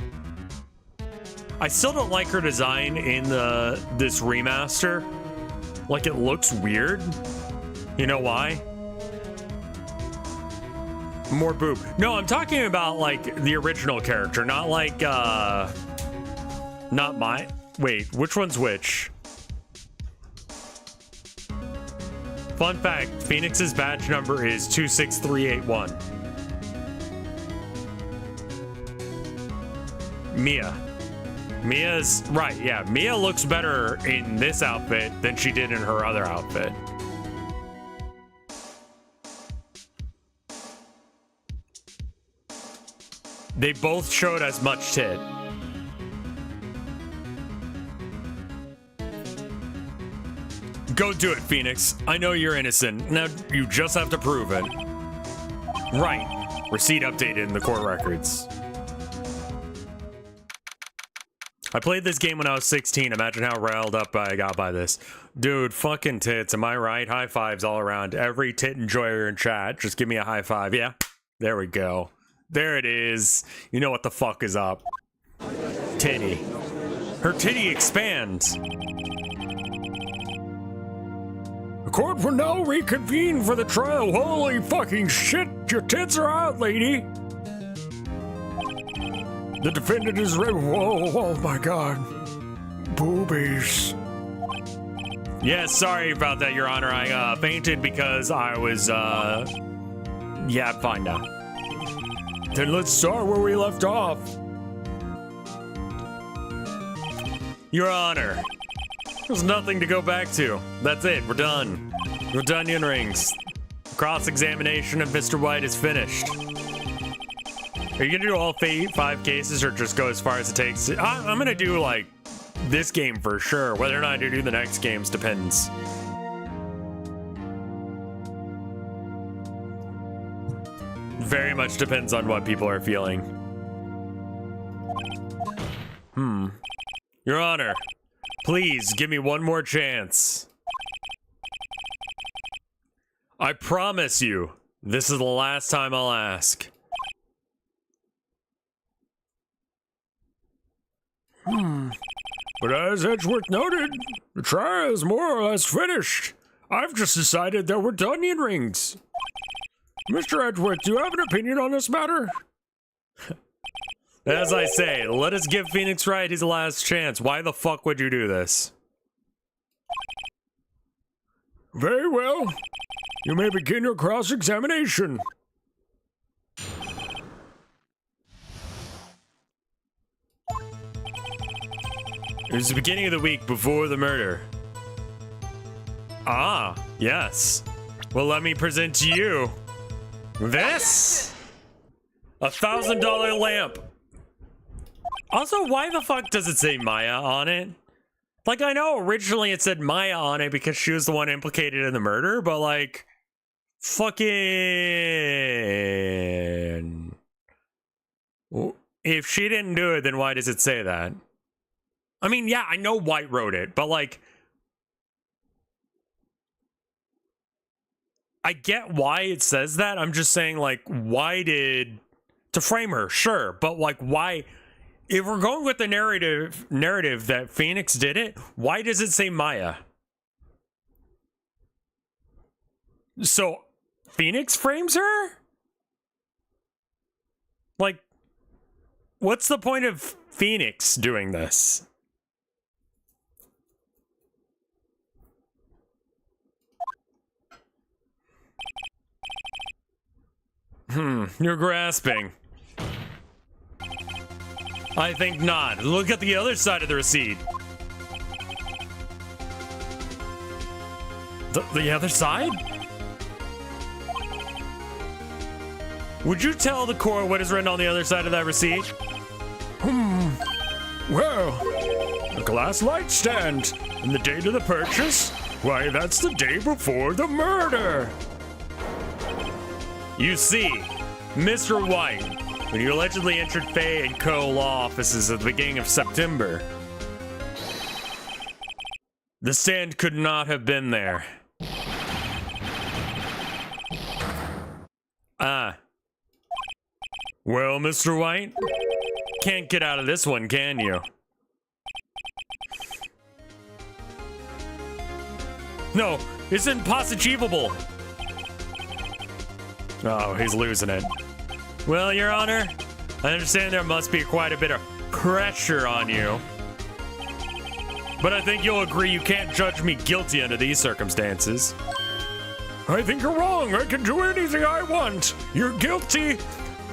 I still don't like her design in this remaster. Like, it looks weird. You know why? More boob. No, I'm talking about, like, the original character, not like, not my... Wait, which one's which? Fun fact, Phoenix's badge number is 26381. Mia. Mia's right, yeah. Mia looks better in this outfit than she did in her other outfit. They both showed as much tit. Go do it, Phoenix. I know you're innocent. Now you just have to prove it. Right. Receipt updated in the court records. I played this game when I was 16. Imagine how riled up I got by this. Dude, fucking tits. Am I right? High fives all around. Every tit enjoyer in chat, just give me a high five. Yeah, there we go. There it is. You know what the fuck is up. Titty. Her titty expands. The court will now reconvene for the trial. Holy fucking shit, your tits are out, lady. The defendant is ready. Whoa, oh my god. Boobies. Yeah, sorry about that, Your Honor. I fainted because I was, yeah, fine now. Then let's start where we left off. Your Honor, there's nothing to go back to. That's it, we're done. We're done, onion rings. Cross-examination of Mr. White is finished. Are you gonna do all 5 cases or just go as far as it takes? I'm gonna do, like, this game for sure. Whether or not I do the next games depends. very much depends on what people are feeling. Your Honor, please give me one more chance. I promise you, this is the last time I'll ask. But as Edgeworth noted, the trial is more or less finished. I've just decided that we're to onion rings. Mr. Edgeworth, do you have an opinion on this matter? As I say, let us give Phoenix Wright his last chance. Why the fuck would you do this? Very well. You may begin your cross-examination. It was the beginning of the week before the murder. Ah, yes. Well, let me present to you this $1,000 lamp. Also, why the fuck does it say Maya on it? Like, I know originally it said Maya on it because she was the one implicated in the murder, but like, fucking... If she didn't do it, then why does it say that? I mean, yeah, I know Wright wrote it, but like, I get why it says that. I'm just saying, like, why did... To frame her, sure, but like, why... If we're going with the narrative that Phoenix did it, why does it say Maya? So, Phoenix frames her? Like, what's the point of Phoenix doing this? You're grasping. I think not. Look at the other side of the receipt. The other side? Would you tell the court what is written on the other side of that receipt? Well, a glass light stand. And the date of the purchase? Why, that's the day before the murder. You see, Mr. White, when you allegedly entered Fay & Co. law offices at the beginning of September, the stand could not have been there. Well, Mr. White, can't get out of this one, can you? No, it's impossible. Oh, he's losing it. Well, Your Honor, I understand there must be quite a bit of pressure on you. But I think you'll agree you can't judge me guilty under these circumstances. I think you're wrong. I can do anything I want. You're guilty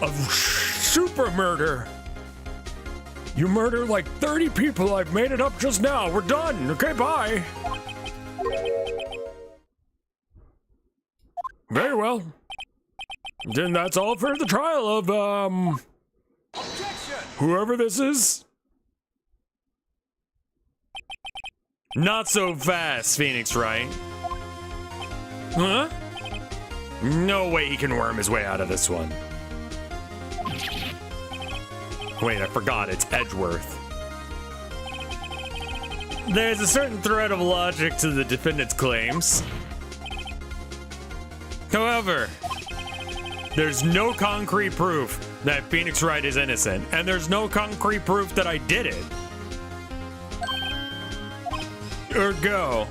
of super murder. You murdered like 30 people. I've made it up just now. We're done. Okay, bye. Very well. Then that's all for the trial of, Objection! whoever this is. Not so fast, Phoenix Wright. Huh? No way he can worm his way out of this one. Wait, I forgot, it's Edgeworth. There's a certain thread of logic to the defendant's claims. However, there's no concrete proof that Phoenix Wright is innocent, and there's no concrete proof that I did it. Ergo,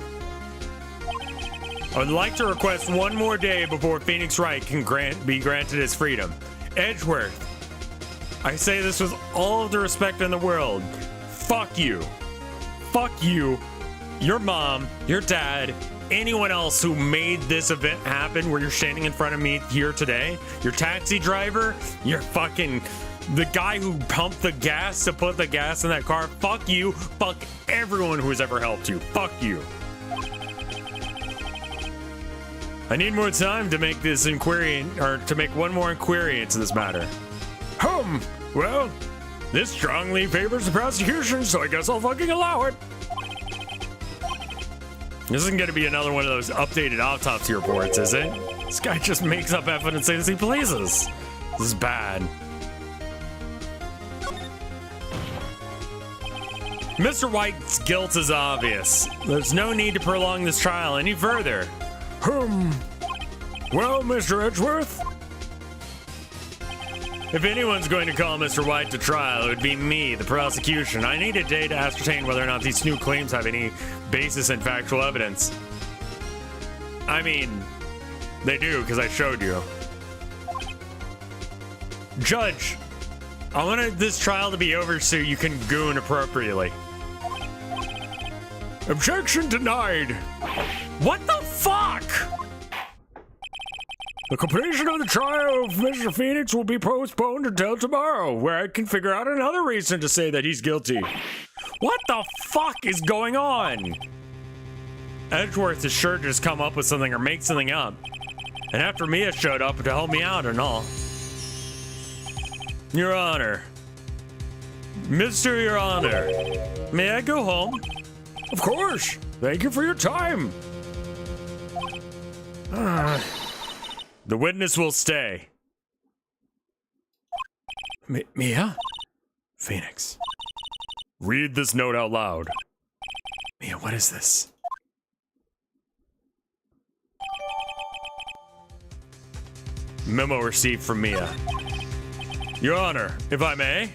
I would like to request one more day before Phoenix Wright can be granted his freedom. Edgeworth, I say this with all of the respect in the world. Fuck you. Fuck you, your mom, your dad, anyone else who made this event happen where you're standing in front of me here today. Your taxi driver, your fucking... the guy who pumped the gas to put the gas in that car. Fuck you. Fuck everyone who has ever helped you. Fuck you. I need more time to make this inquiry, or to make one more inquiry into this matter. Well, this strongly favors the prosecution, so I guess I'll fucking allow it. This isn't going to be another one of those updated autopsy reports, is it? This guy just makes up evidence as he pleases. This is bad. Mr. White's guilt is obvious. There's no need to prolong this trial any further. Well, Mr. Edgeworth? If anyone's going to call Mr. White to trial, it would be me, the prosecution. I need a day to ascertain whether or not these new claims have any basis in factual evidence. I mean, they do, because I showed you. Judge, I wanted this trial to be over so you can goon appropriately. Objection denied. What the fuck? The completion of the trial of Mr. Phoenix will be postponed until tomorrow, where I can figure out another reason to say that he's guilty. What the fuck is going on? Edgeworth is sure to just come up with something or make something up. And after Mia showed up to help me out and all. Your Honor. Mr. Your Honor. May I go home? Of course. Thank you for your time. The witness will stay. Mia? Phoenix. Read this note out loud. Mia, what is this? Memo received from Mia. Your Honor, if I may.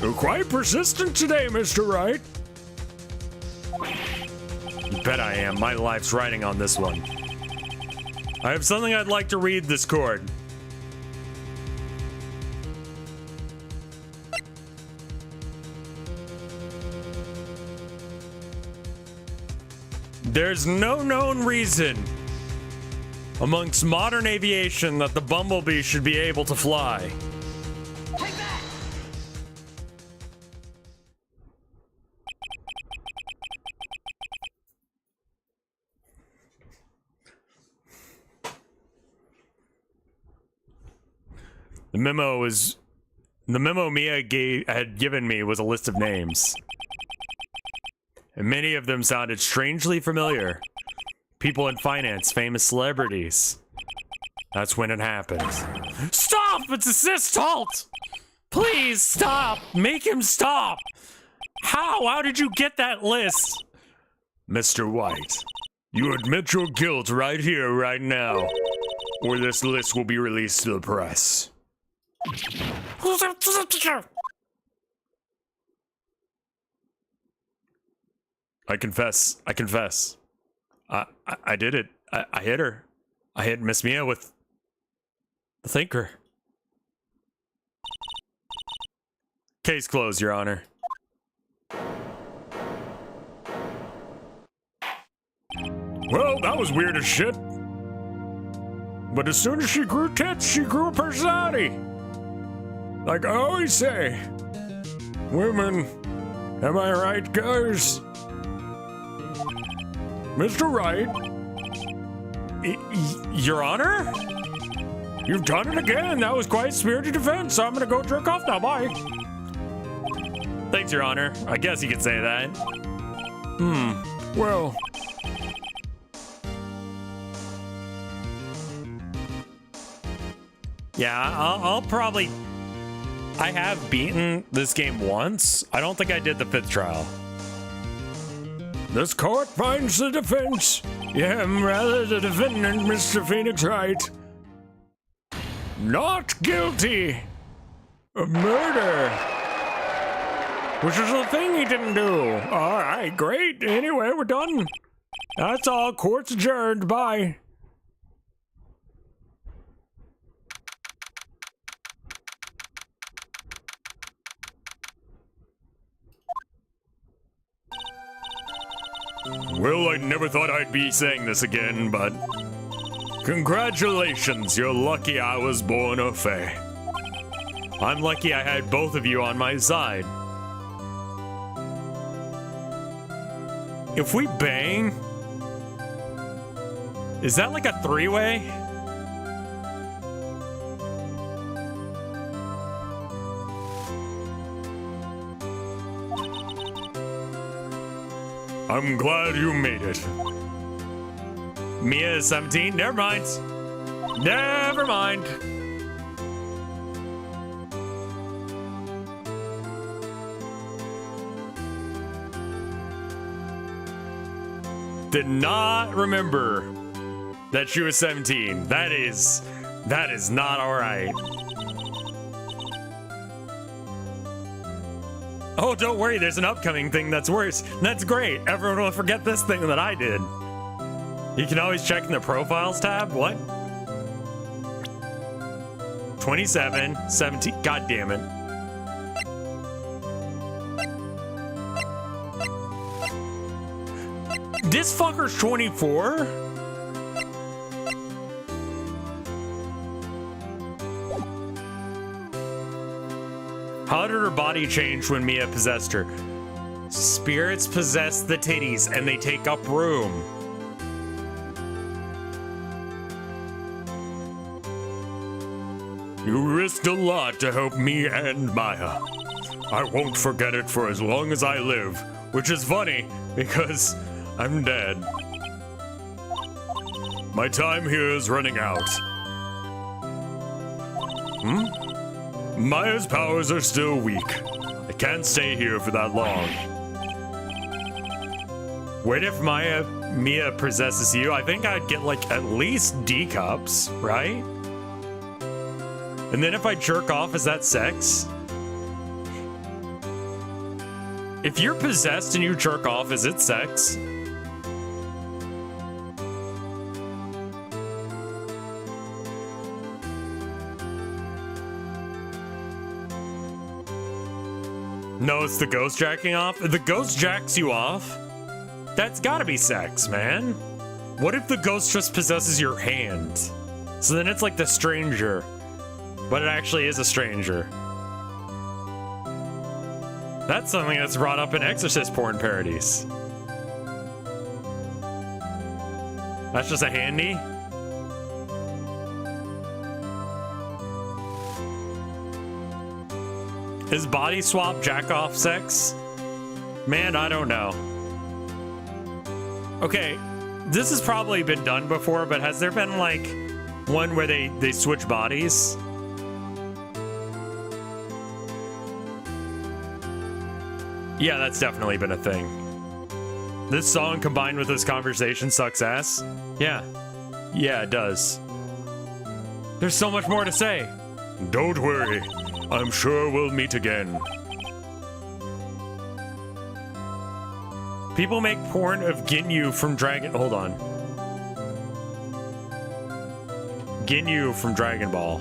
You're quite persistent today, Mr. Wright. You bet I am. My life's riding on this one. I have something I'd like to read this court. There's no known reason amongst modern aviation that the Bumblebee should be able to fly. Take that! The memo Mia had given me was a list of names. And many of them sounded strangely familiar. People in finance, famous celebrities. That's when it happened. Stop! It's assist halt! Please stop! Make him stop! How? How did you get that list? Mr. White, you admit your guilt right here, right now, or this list will be released to the press. I confess. I did it. I hit her. I hit Miss Mia with the thinker. Case closed, Your Honor. Well, that was weird as shit. But as soon as she grew tits, she grew a personality. Like I always say, women, am I right, guys? Mr. Wright. Your Honor? You've done it again. That was quite spirited defense. So I'm gonna go jerk off now. Bye. Thanks, Your Honor. I guess you could say that. Well. Yeah, I'll probably... I have beaten this game once. I don't think I did the 5th trial. This court finds the defense. Yeah, rather the defendant, Mr. Phoenix Wright, not guilty of murder. Which is the thing he didn't do. All right, great. Anyway, we're done. That's all. Court's adjourned. Bye. Well, I never thought I'd be saying this again, but... Congratulations, you're lucky I was born a fae. I'm lucky I had both of you on my side. If we bang... Is that like a 3-way? I'm glad you made it. Mia is 17? Never mind. Never mind. Did not remember that she was 17. That is not all right. Oh, don't worry, there's an upcoming thing that's worse. That's great. Everyone will forget this thing that I did. You can always check in the profiles tab. What? 27, 17. God damn it. This fucker's 24? How did her body change when Mia possessed her? Spirits possess the titties and they take up room. You risked a lot to help me and Maya. I won't forget it for as long as I live, which is funny because I'm dead. My time here is running out. Maya's powers are still weak. I can't stay here for that long. What if Mia possesses you? I think I'd get like at least D cups, right? And then if I jerk off, is that sex? If you're possessed and you jerk off, is it sex? No, it's the ghost jacking off. If the ghost jacks you off, that's gotta be sex, man. What if the ghost just possesses your hand? So then it's like the stranger, but it actually is a stranger. That's something that's brought up in Exorcist porn parodies. That's just a handy. Is body swap jack off sex? Man, I don't know. Okay, this has probably been done before, but has there been like one where they switch bodies? Yeah, that's definitely been a thing. This song combined with this conversation sucks ass? Yeah. Yeah, it does. There's so much more to say. Don't worry. I'm sure we'll meet again. People make porn of Ginyu from Dragon... Hold on. Ginyu from Dragon Ball.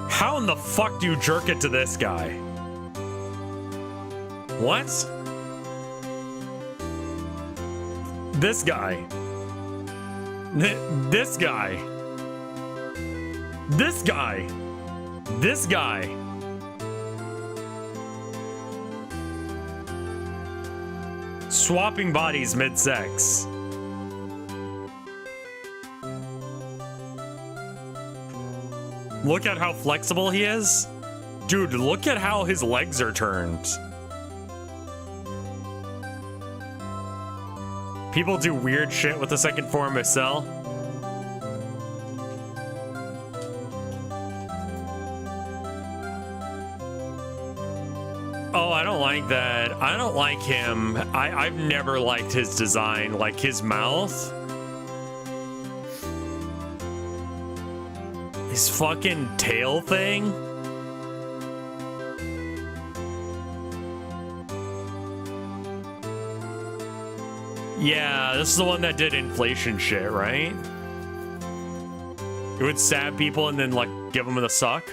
How in the fuck do you jerk it to this guy? What? This guy. This guy. This guy. This guy. Swapping bodies mid-sex. Look at how flexible he is. Dude, look at how his legs are turned. People do weird shit with the second form of Cell. Oh, I don't like that. I don't like him. I've never liked his design. Like his mouth. His fucking tail thing. Yeah, this is the one that did inflation shit, right? It would stab people and then like give them the suck.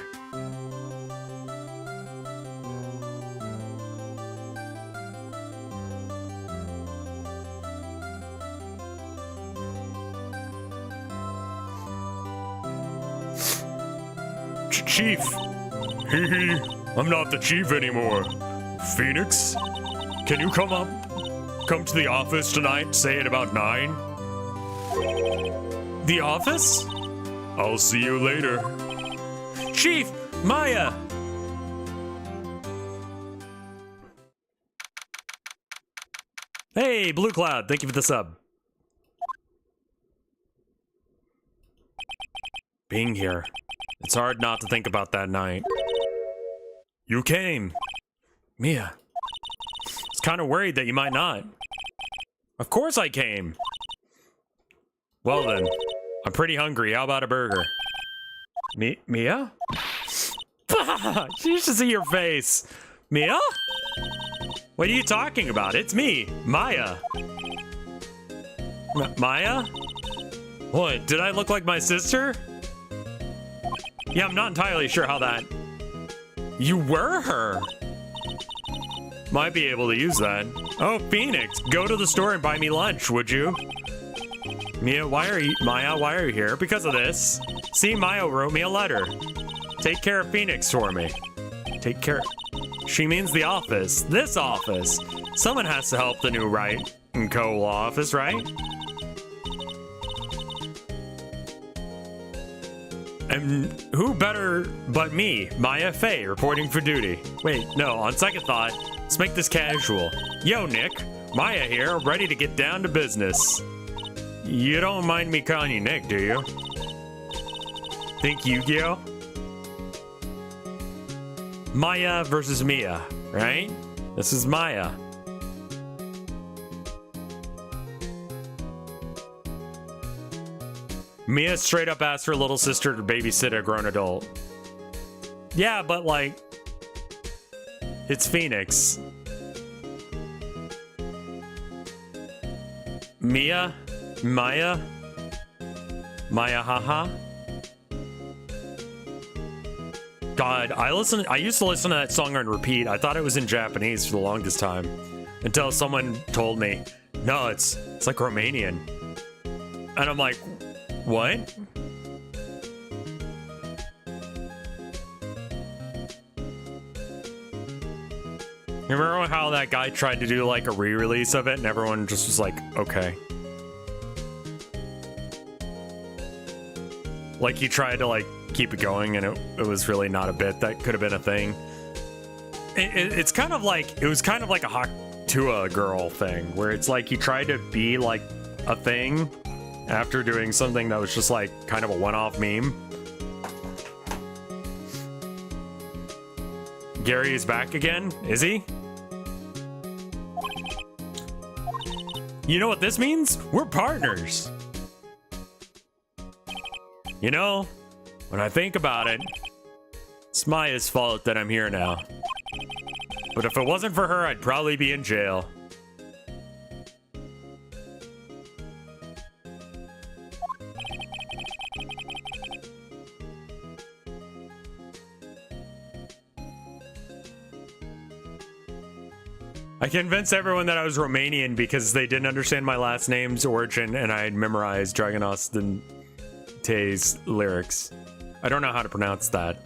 Chief. Hee hee. I'm not the chief anymore. Phoenix, can you come up? Come to the office tonight, say at about 9. The office? I'll see you later. Chief, Maya, Hey, Blue Cloud, thank you for the sub. Being here, it's hard not to think about that night. You came. Mia. I was kind of worried that you might not. Of course I came. Well then, I'm pretty hungry. How about a burger? Mia? You should see your face. Mia? What are you talking about? It's me, Maya. Maya? What, did I look like my sister? Yeah, I'm not entirely sure how that... You were her! Might be able to use that. Oh, Phoenix, go to the store and buy me lunch, would you? Maya, why are you here? Because of this. See, Maya wrote me a letter. Take care of Phoenix for me. Take care... She means the office. This office. Someone has to help the new Wright and Co. law office, right? And who better but me, Maya Fey, reporting for duty. Wait, no, on second thought, let's make this casual. Yo, Nick, Maya here, ready to get down to business. You don't mind me calling you Nick, do you? Think Yu-Gi-Oh? Maya versus Mia, right? This is Maya. Mia straight up asked her little sister to babysit a grown adult. Yeah, but like, it's Phoenix. Maya, Maya, haha. God, I used to listen to that song on repeat. I thought it was in Japanese for the longest time, until someone told me, no, it's like Romanian. And I'm like, what? Remember how that guy tried to do like a re-release of it and everyone just was like, okay. Like he tried to like keep it going and it was really not a bit that could have been a thing. It's kind of like, it was kind of like a Hakutua girl thing where it's like he tried to be like a thing after doing something that was just like kind of a one-off meme. Gary is back again, is he? You know what this means? We're partners. You know, when I think about it, it's Maya's fault that I'm here now. But if it wasn't for her, I'd probably be in jail. I convinced everyone that I was Romanian because they didn't understand my last name's origin and I had memorized Dragon Austin Tay's lyrics. I don't know how to pronounce that.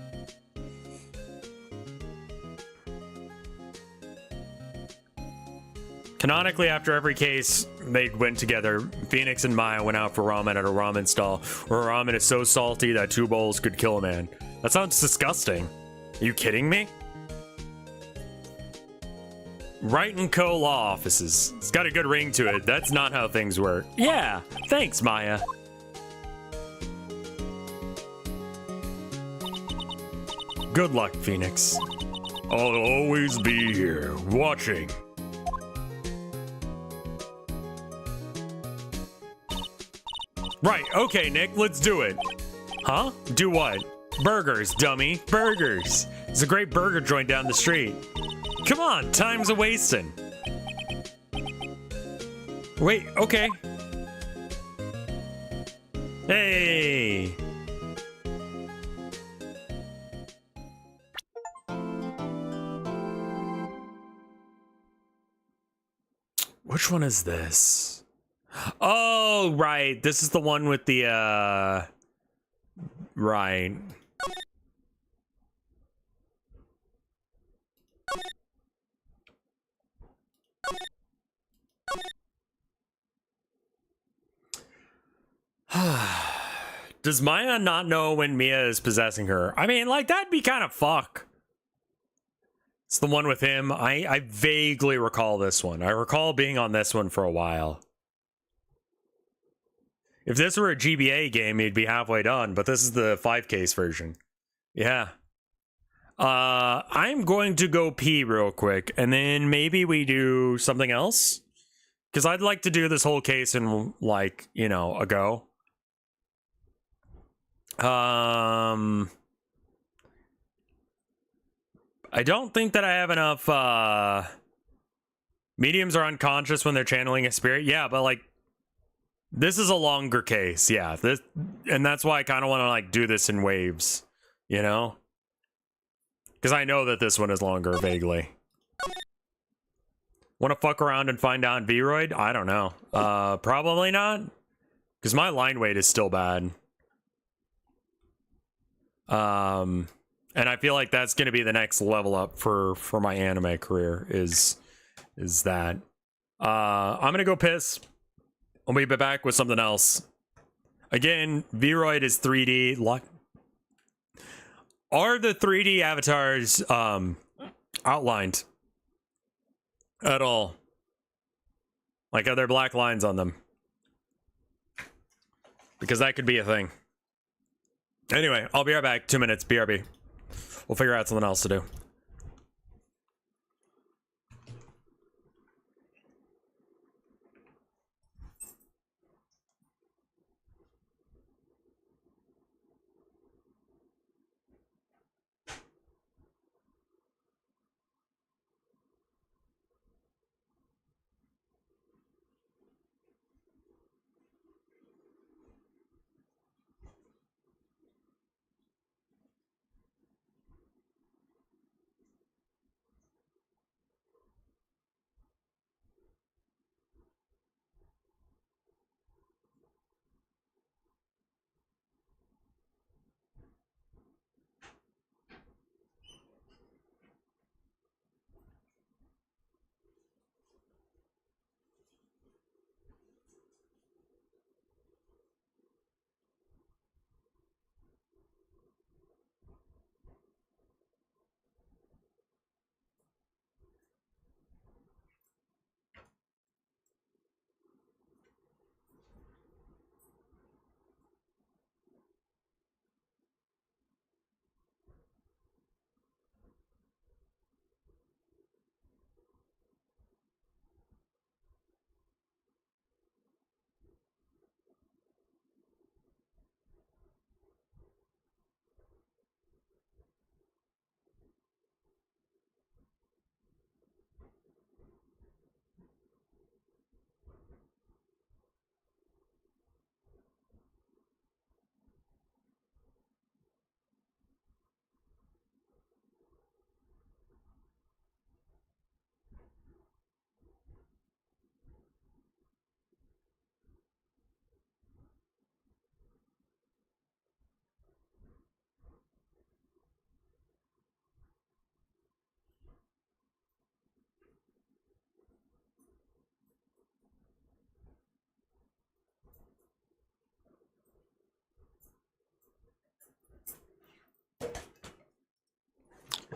Canonically, after every case they went together, Phoenix and Maya went out for ramen at a ramen stall where ramen is so salty that 2 bowls could kill a man. That sounds disgusting. Are you kidding me? Wright and Co. law offices. It's got a good ring to it. That's not how things work. Yeah, thanks, Maya. Good luck, Phoenix. I'll always be here, watching. Right, okay, Nick, let's do it. Huh? Do what? Burgers, dummy. Burgers. There's a great burger joint down the street. Come on, time's a wasting. Wait, okay. Hey. Which one is this? Oh, right. This is the one with the, right. Does Maya not know when Mia is possessing her? I mean, like, that'd be kind of fuck. It's the one with him. I vaguely recall this one. I recall being on this one for a while. If this were a GBA game, you'd be halfway done, but this is the 5-case version. Yeah. I'm going to go pee real quick, and then maybe we do something else. Because I'd like to do this whole case in, like, you know, a go. I don't think that I have enough, mediums are unconscious when they're channeling a spirit. Yeah, but, like, this is a longer case. Yeah, and that's why I kind of want to, like, do this in waves, you know? Because I know that this one is longer, vaguely. Want to fuck around and find out Vroid? I don't know. Probably not. Because my line weight is still bad. And I feel like that's going to be the next level up for my anime career, is that. I'm going to go piss. I'll be back with something else. Again, Vroid is 3D. Are the 3D avatars outlined at all? Like, are there black lines on them? Because that could be a thing. Anyway, I'll be right back. 2 minutes. BRB. We'll figure out something else to do.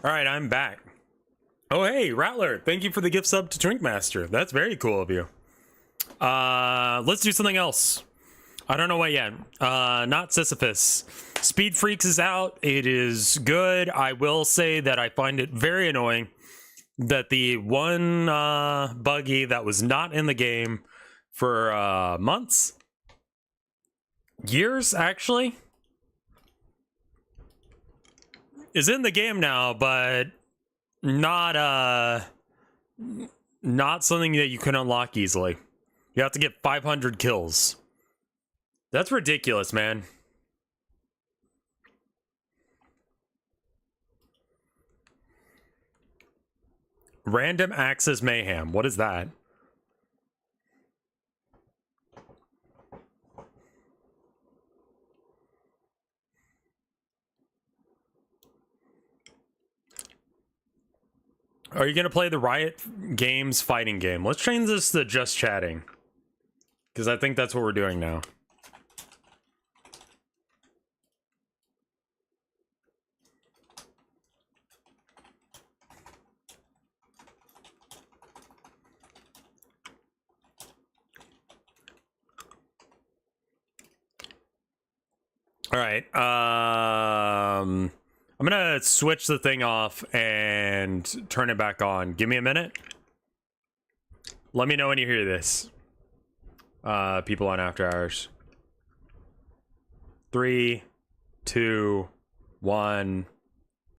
All right, I'm back. Oh, hey, Rattler. Thank you for the gift sub to Drinkmaster. That's very cool of you. Let's do something else. I don't know what yet. Not Sisyphus. Speed Freaks is out. It is good. I will say that I find it very annoying that the one buggy that was not in the game for months, years actually, is in the game now, but not something that you can unlock easily. You have to get 500 kills. That's ridiculous, man. Random access mayhem. What is that? Are you going to play the Riot Games fighting game? Let's change this to just chatting, because I think that's what we're doing now. All right. I'm gonna switch the thing off and turn it back on. Give me a minute. Let me know when you hear this. People on After Hours. 3, 2, 1.